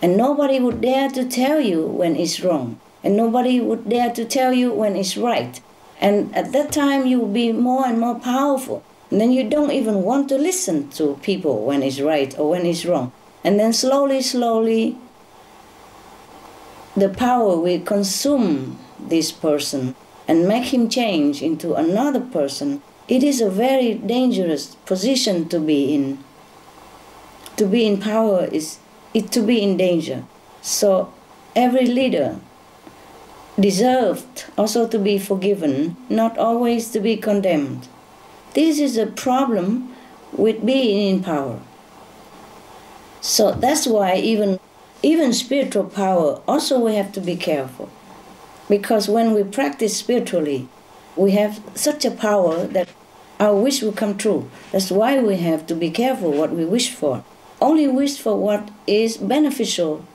C: And nobody would dare to tell you when it's wrong. And nobody would dare to tell you when it's right. And at that time, you will be more and more powerful. And then you don't even want to listen to people when it's right or when it's wrong. And then slowly, slowly, the power will consume this person and make him change into another person. It is a very dangerous position to be in. To be in power is to be in danger. So every leader deserved also to be forgiven, not always to be condemned. This is a problem with being in power. So that's why even spiritual power, also we have to be careful. Because when we practice spiritually, we have such a power that our wish will come true. That's why we have to be careful what we wish for. Only wish for what is beneficial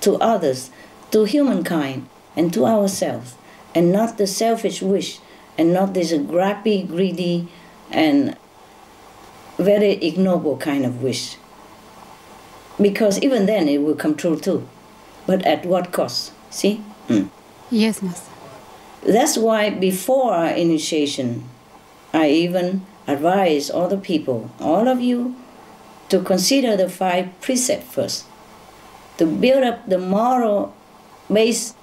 C: to others, to humankind, and to ourselves, and not the selfish wish, and not this grabby, greedy, and very ignoble kind of wish. Because even then it will come true too. But at what cost? See?
H: Yes, Master.
C: That's why before our initiation, I even advise all the people, all of you, to consider the 5 precepts first, to build up the moral base,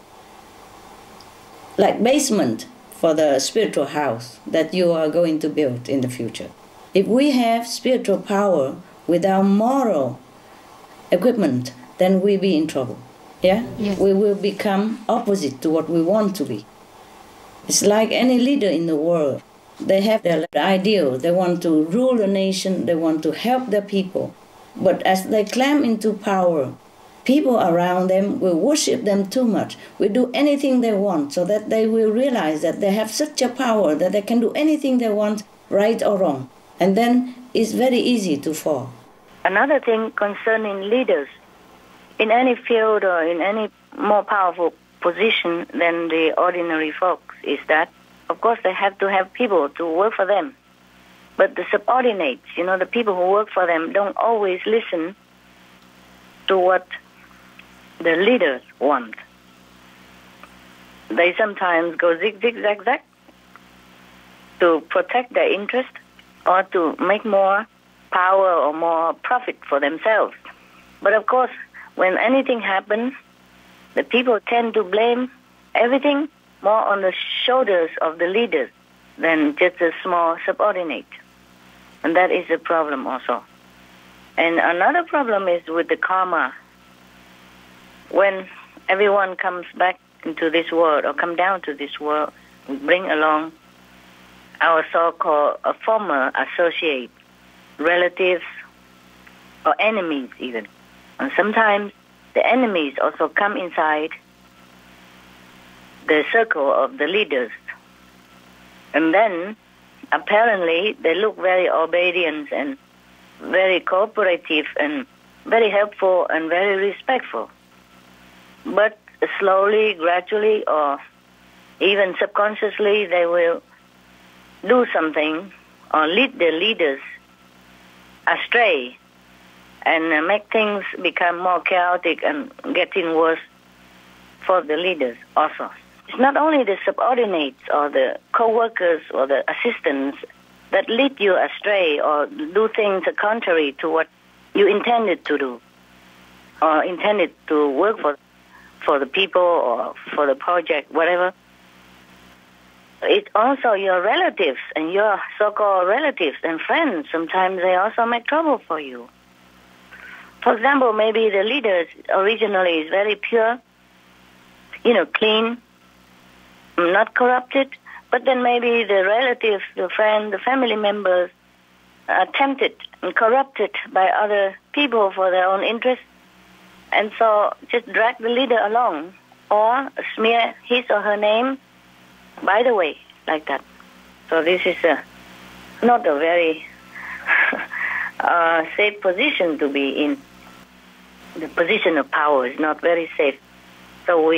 C: like basement for the spiritual house that you are going to build in the future. If we have spiritual power without moral equipment, then we'll be in trouble. Yeah?
H: Yes.
C: We will become opposite to what we want to be. It's like any leader in the world. They have their ideals. They want to rule the nation. They want to help their people. But as they climb into power, people around them will worship them too much, will do anything they want, so that they will realize that they have such a power that they can do anything they want, right or wrong. And then it's very easy to fall.
K: Another thing concerning leaders, in any field or in any more powerful position than the ordinary folks, is that, of course, they have to have people to work for them. But the subordinates, the people who work for them, don't always listen to what the leaders want. They sometimes go zig, zag, zag to protect their interest or to make more power or more profit for themselves. But of course, when anything happens, the people tend to blame everything more on the shoulders of the leaders than just a small subordinate. And that is a problem also. And another problem is with the karma. When everyone comes back into this world or come down to this world, we bring along our so-called former associates, relatives, or enemies even. And sometimes the enemies also come inside the circle of the leaders. And then, apparently, they look very obedient and very cooperative and very helpful and very respectful. But slowly, gradually, or even subconsciously, they will do something or lead the leaders astray and make things become more chaotic and getting worse for the leaders also. It's not only the subordinates or the co-workers or the assistants that lead you astray or do things contrary to what you intended to do or intended to work for the people or for the project, whatever. It's also your relatives and your so-called relatives and friends. Sometimes they also make trouble for you. For example, maybe the leader originally is very pure, clean, not corrupted, but then maybe the relatives, the friend, the family members are tempted and corrupted by other people for their own interests, and so just drag the leader along or smear his or her name by the way, like that. So this is not a very safe position to be in. The position of power is not very safe. So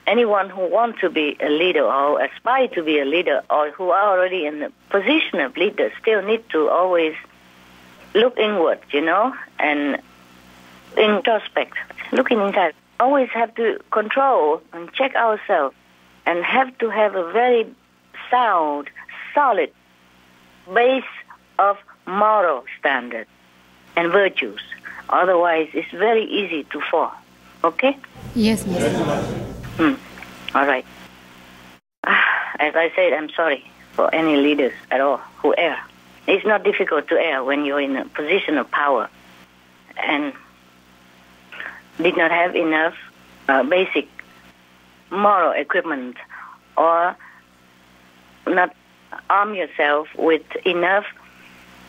K: anyone who wants to be a leader or aspire to be a leader or who are already in the position of leader still need to always look inward, and introspect, looking inside. Always have to control and check ourselves and have to have a very sound, solid base of moral standards and virtues. Otherwise, it's very easy to fall. Okay?
H: Yes, Master.
K: All right. As I said, I'm sorry for any leaders at all who err. It's not difficult to err when you're in a position of power and did not have enough basic moral equipment or not arm yourself with enough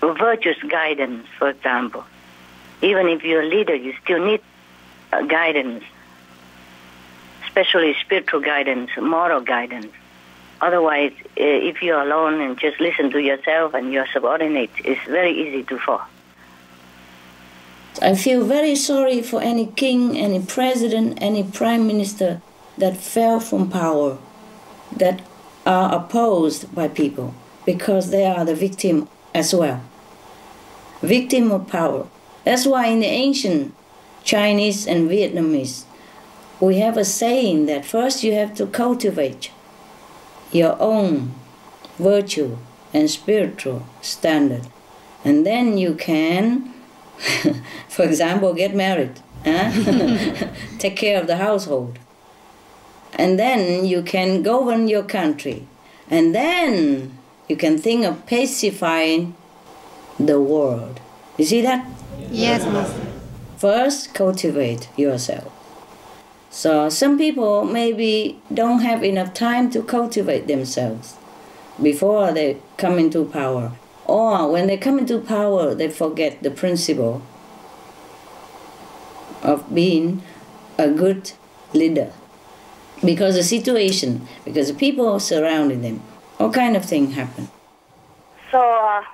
K: virtuous guidance, for example. Even if you're a leader, you still need guidance, especially spiritual guidance, moral guidance. Otherwise, if you're alone and just listen to yourself and your subordinates, it's very easy to fall.
C: I feel very sorry for any king, any president, any prime minister that fell from power, that are opposed by people, because they are the victim as well. Victim of power. That's why in the ancient Chinese and Vietnamese, we have a saying that first you have to cultivate your own virtue and spiritual standard. And then you can, for example, get married, take care of the household. And then you can govern your country. And then you can think of pacifying the world. You see that?
H: Yes, Master.
C: First, cultivate yourself. So some people maybe don't have enough time to cultivate themselves before they come into power. Or when they come into power, they forget the principle of being a good leader. Because the situation, because the people surrounding them, all kind of things happen.
K: So,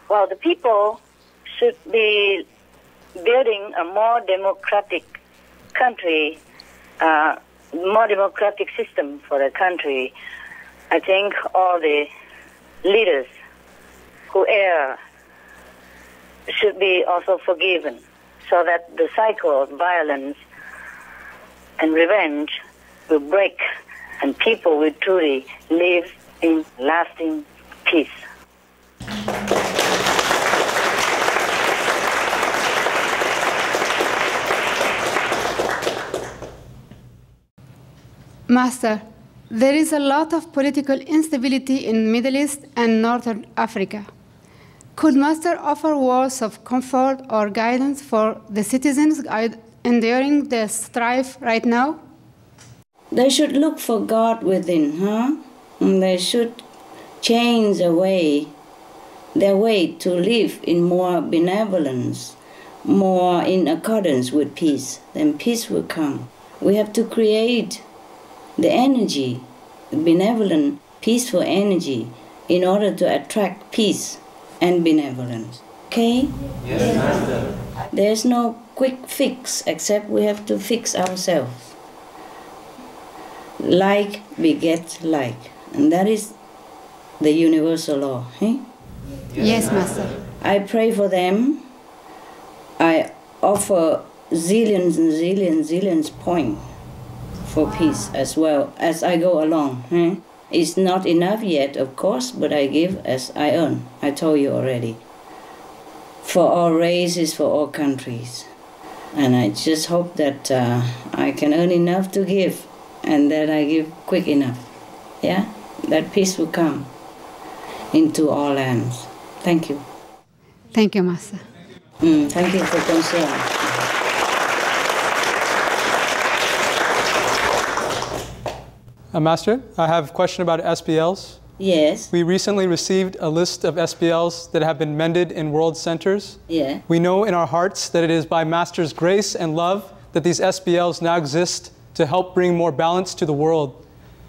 K: the people should be building a more democratic country, more democratic system for the country. I think all the leaders who err should be also forgiven, so that the cycle of violence and revenge will break and people will truly live in lasting peace.
H: Master, there is a lot of political instability in Middle East and Northern Africa. Could Master offer words of comfort or guidance for the citizens enduring the strife right now?
C: They should look for God within, And they should change their way to live in more benevolence, more in accordance with peace, then peace will come. We have to create the energy, benevolent, peaceful energy, in order to attract peace and benevolence. Okay?
M: Yes, Master.
C: There's no quick fix except we have to fix ourselves. Like beget like. And that is the universal law. Eh?
H: Yes, Master.
C: I pray for them. I offer zillions and zillions points for peace as well as I go along. Eh? It's not enough yet, of course, but I give as I earn. I told you already. For all races, for all countries. And I just hope that I can earn enough to give and that I give quick enough. Yeah? That peace will come into all lands. Thank you.
H: Thank you, Master.
C: Thank you for concern.
D: Master, I have a question about SPLs.
C: Yes.
D: We recently received a list of SPLs that have been mended in world centers.
C: Yeah.
D: We know in our hearts that it is by Master's grace and love that these SPLs now exist to help bring more balance to the world.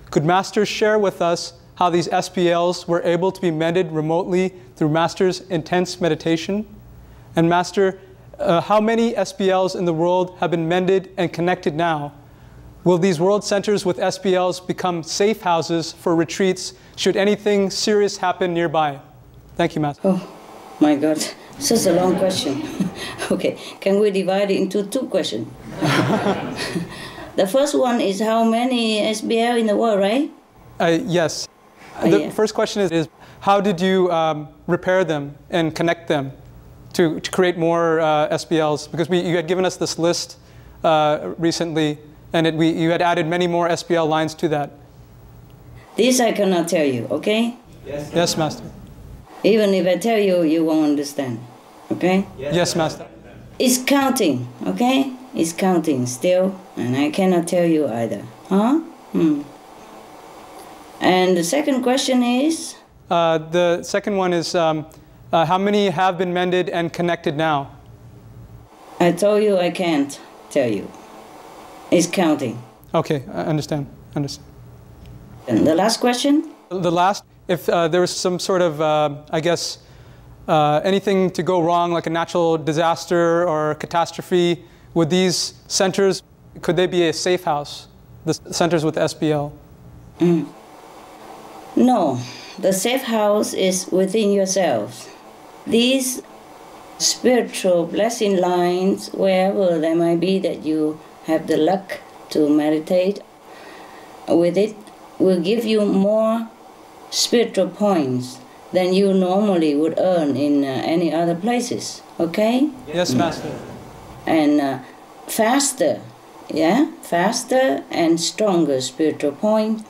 D: Could Master share with us how these SPLs were able to be mended remotely through Master's intense meditation? And Master, how many SPLs in the world have been mended and connected now? Will these world centers with SPLs become safe houses for retreats should anything serious happen nearby? Thank you, Master.
C: Oh, my God. Such a long question. Okay, can we divide it into two questions? The first one is how many SPL in the world, right?
D: Yes. The first question is how did you repair them and connect them to create more SPLs? Because you had given us this list recently, and you had added many more SPL lines to that.
C: This I cannot tell you, okay?
D: Yes, Master.
C: Even if I tell you, you won't understand, okay?
D: Yes, Master.
C: It's counting, okay? It's counting still, and I cannot tell you either. Huh? And the second question is?
D: The second one is how many have been mended and connected now?
C: I told you I can't tell you. It's counting.
D: Okay, I understand.
C: And the last question?
D: The last, if there was some sort of, I guess, anything to go wrong, like a natural disaster or catastrophe, would these centers, could they be a safe house, the centers with SPL?
C: No, the safe house is within yourselves. These spiritual blessing lines, wherever they might be that you have the luck to meditate with it, will give you more spiritual points than you normally would earn in any other places, okay?
D: Yes, Master.
C: And faster, faster and stronger spiritual points.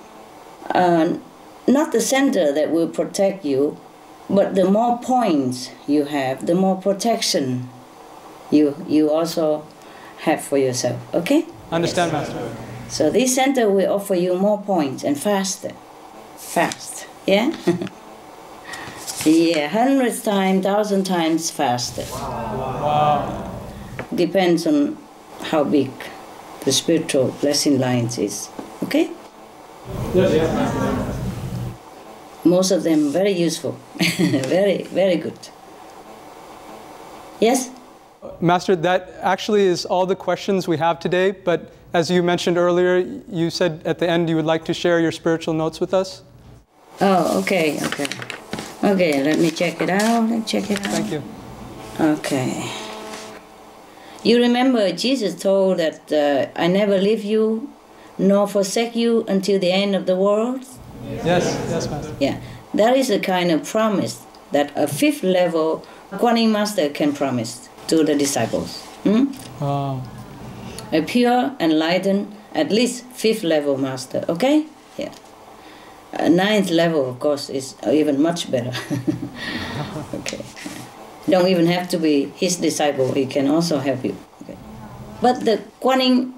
C: Not the center that will protect you, but the more points you have, the more protection you also have for yourself, okay?
D: Understand, Master.
C: So this center will offer you more points and faster. Fast, yeah? Yeah, 100 times, 1,000 times faster.
D: Wow.
C: Depends on how big the spiritual blessing lines is, okay?
D: Yes.
C: Most of them very useful, very, very good. Yes?
D: Master, that actually is all the questions we have today, but as you mentioned earlier, you said at the end you would like to share your spiritual notes with us.
C: Oh, okay. Okay, let me check it out.
D: Thank you.
C: Okay. You remember Jesus told that I never leave you nor forsake you until the end of the world?
D: Yes, Master.
C: Yeah, that is a kind of promise that a fifth level Kuan Yin Master can promise to the disciples.
D: Wow.
C: A pure, enlightened, at least fifth level master, okay? Yeah. A ninth level, of course, is even much better. Okay. Don't even have to be his disciple, he can also help you. Okay. But the Kuan Yin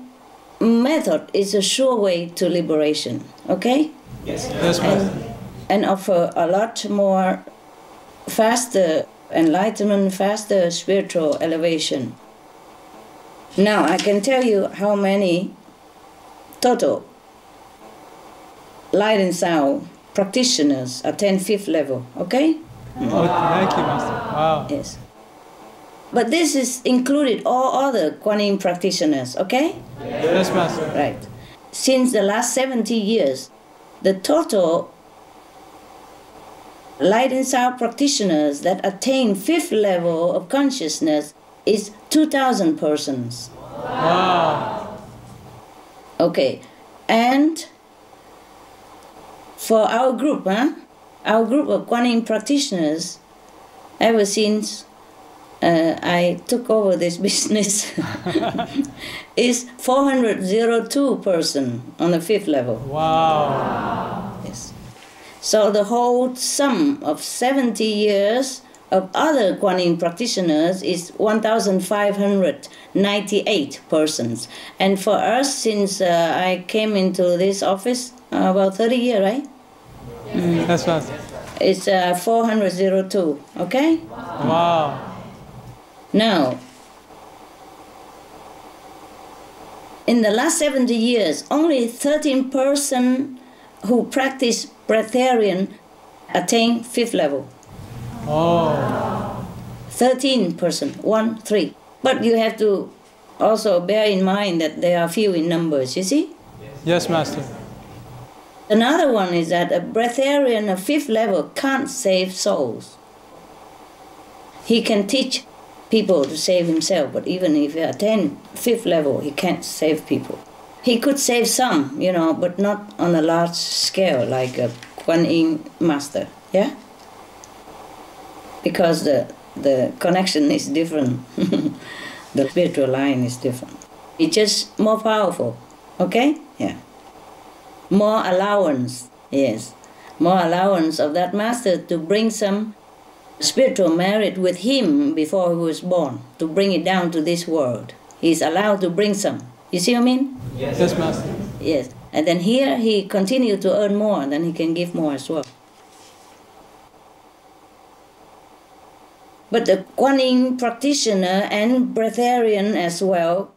C: method is a sure way to liberation, okay?
D: Yes, Master.
C: And offer a lot more faster enlightenment, faster spiritual elevation. Now, I can tell you how many total light and sound practitioners attend 5th level, okay?
D: Oh, thank you, Master. Wow.
C: Yes. But this is included all other Kuan Yin practitioners, okay?
D: Yes, Master.
C: Right. Since the last 70 years, the total light and sound practitioners that attain 5th level of consciousness is 2,000 persons.
D: Wow.
C: Okay. And for our group, our group of Kuan Yin practitioners, ever since I took over this business, is 402 person on the 5th level.
D: Wow.
C: Yes. So the whole sum of 70 years of other Kuan Yin practitioners is 1,598 persons. And for us, since I came into this office about 30 years, right?
D: Yes, Master.
C: It's 402, okay?
D: Wow.
C: Now, in the last 70 years, only 13 persons who practice breatharian attain 5th level.
D: Oh.
C: 13 persons, 1, 3. But you have to also bear in mind that they are few in numbers, you see?
D: Yes, Master.
C: Another one is that a breatharian of 5th level can't save souls. He can teach people to save himself, but even if he attains 5th level, he can't save people. He could save some, but not on a large scale like a Kuan Yin master, yeah? Because the connection is different. The spiritual line is different. It's just more powerful, okay? Yeah. More allowance, yes. More allowance of that master to bring some spiritual merit with him before he was born, to bring it down to this world. He's allowed to bring some. You see what I mean?
D: Yes, yes, Master.
C: Yes. And then here he continued to earn more, then he can give more as well. But the Kuan Yin practitioner and breatharian as well,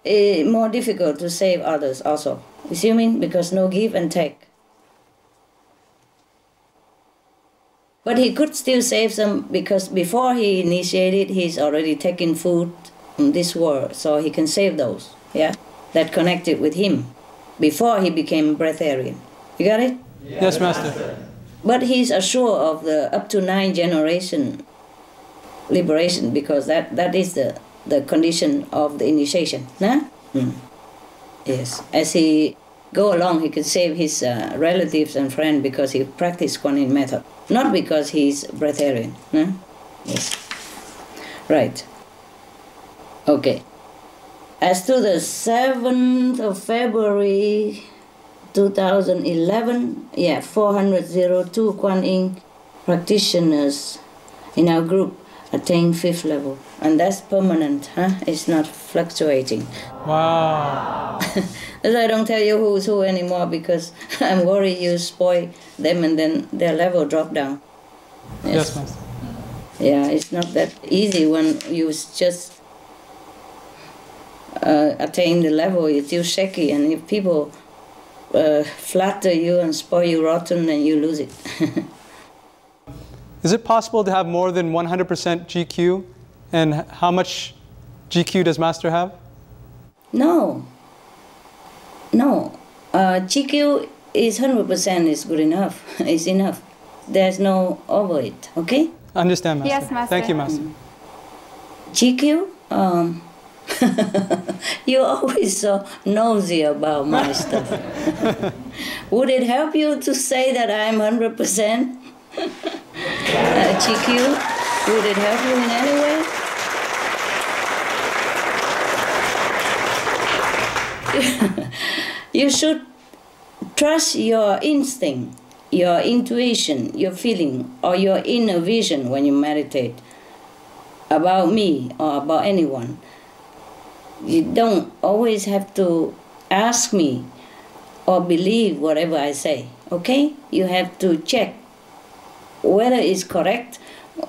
C: is more difficult to save others also. You see what I mean? Because no give and take. But he could still save some because before he initiated, he's already taken food from this world, so he can save those, yeah, that connected with him before he became breatharian. You got it?
D: Yes, Master.
C: But he's assured of the up to 9 generation liberation because that is the condition of the initiation. Huh? Yes. As he go along, he can save his relatives and friends because he practiced Kuan Yin method, not because he's breatharian. Huh? Yes. Right. Okay. As to the 7th of February 2011, 402 Kuan Yin practitioners in our group attained 5th level. And that's permanent, huh? It's not fluctuating.
D: Wow.
C: As I don't tell you who's who anymore because I'm worried you spoil them and then their level drop down.
D: Yes, Master.
C: Yeah, it's not that easy when you just attain the level, you're still shaky, and if people flatter you and spoil you rotten, then you lose it.
D: Is it possible to have more than 100% GQ? And how much GQ does Master have?
C: No. GQ is 100% is good enough. It's enough. There's no over it, okay?
D: Understand, Master.
H: Yes, Master.
D: Thank you, Master.
C: GQ? You're always so nosy about my stuff. Would it help you to say that I'm 100% GQ? Would it help you in any way? You should trust your instinct, your intuition, your feeling, or your inner vision when you meditate about me or about anyone. You don't always have to ask me or believe whatever I say, okay? You have to check whether it's correct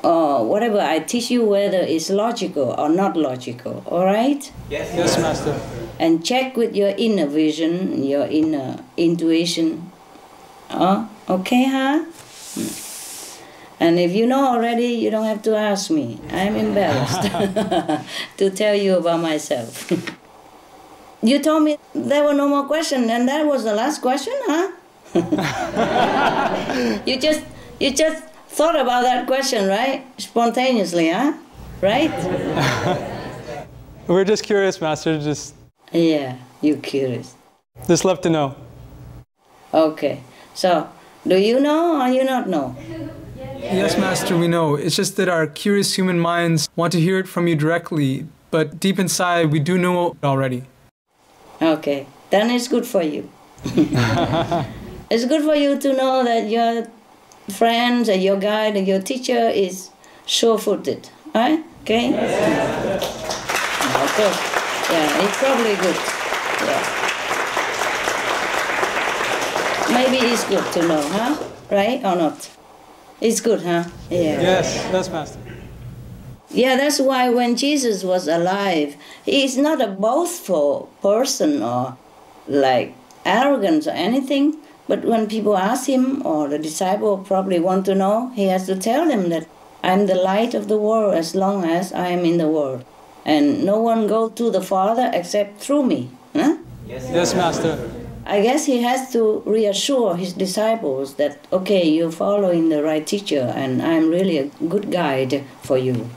C: or whatever I teach you, whether it's logical or not logical. All right?
D: Yes. Yes, Master.
C: And check with your inner vision, your inner intuition. Okay, huh? And if you know already, you don't have to ask me. I'm embarrassed to tell you about myself. You told me there were no more questions, and that was the last question, huh? You just thought about that question, right? Spontaneously, huh? Right?
D: We're just curious, Master.
C: Yeah, you're curious.
D: Just love to know.
C: Okay. So, do you know or you not know?
D: Yes, Master, we know. It's just that our curious human minds want to hear it from you directly, but deep inside, we do know already.
C: Okay, then it's good for you. It's good for you to know that your friend, or your guide, or your teacher is sure-footed, right? Okay? Of course. Yeah, it's probably good. Yeah. Maybe it's good to know, huh? Right or not? It's good, huh? Yeah.
D: Yes, Master.
C: Yeah, that's why when Jesus was alive, he's not a boastful person or like arrogant or anything. But when people ask him, or the disciple probably want to know, he has to tell them that I'm the light of the world as long as I am in the world. And no one goes to the Father except through me. Huh?
D: Yes, Master.
C: I guess he has to reassure his disciples that, okay, you're following the right teacher and I'm really a good guide for you.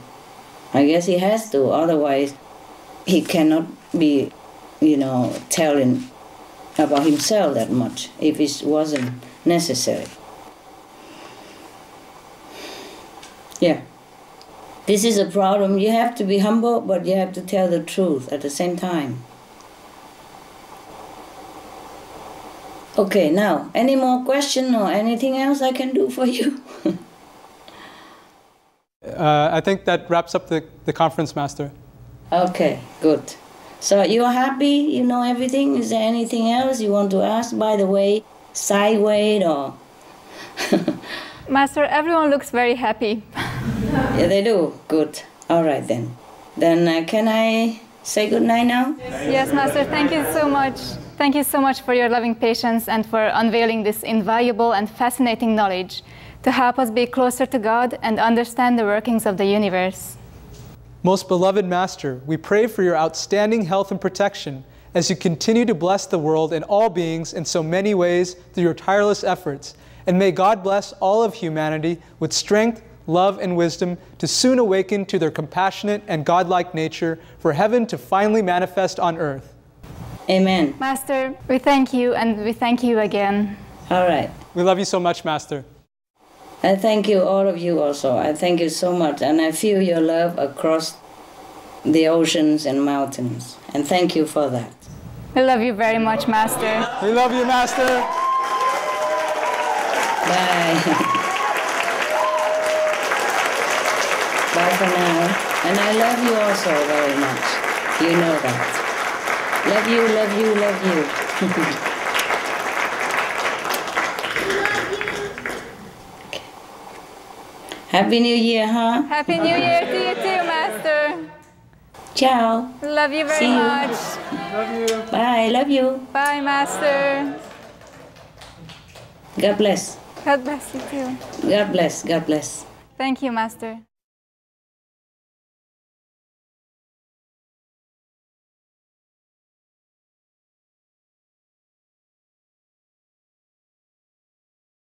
C: I guess he has to, otherwise he cannot be, telling about himself that much if it wasn't necessary. Yeah. This is a problem. You have to be humble, but you have to tell the truth at the same time. Okay, now, any more question or anything else I can do for you?
D: I think that wraps up the conference, Master.
C: Okay, good. So you're happy? You know everything? Is there anything else you want to ask? By the way, sideways or...
M: Master, everyone looks very happy.
C: Yeah, they do. Good. All right, then. Then can I say good night now?
M: Yes, Master, thank you so much. Thank you so much for your loving patience and for unveiling this invaluable and fascinating knowledge to help us be closer to God and understand the workings of the universe.
D: Most beloved Master, we pray for your outstanding health and protection as you continue to bless the world and all beings in so many ways through your tireless efforts. And may God bless all of humanity with strength, love, and wisdom to soon awaken to their compassionate and godlike nature for heaven to finally manifest on earth.
C: Amen.
M: Master, we thank you and we thank you again.
C: All right.
D: We love you so much, Master.
C: I thank you, all of you also. I thank you so much. And I feel your love across the oceans and mountains. And thank you for that.
M: We love you very much, Master.
D: We love you, Master.
C: Bye. Bye for now. And I love you also very much. You know that. Love you, love you, love you. Okay. Happy New Year, huh?
M: Happy New Year to you too, Master.
C: Ciao.
M: Love you very much.
D: Love you.
C: Bye, love you.
M: Bye, Master.
C: God bless.
M: God bless you too.
C: God bless, God bless.
M: Thank you, Master.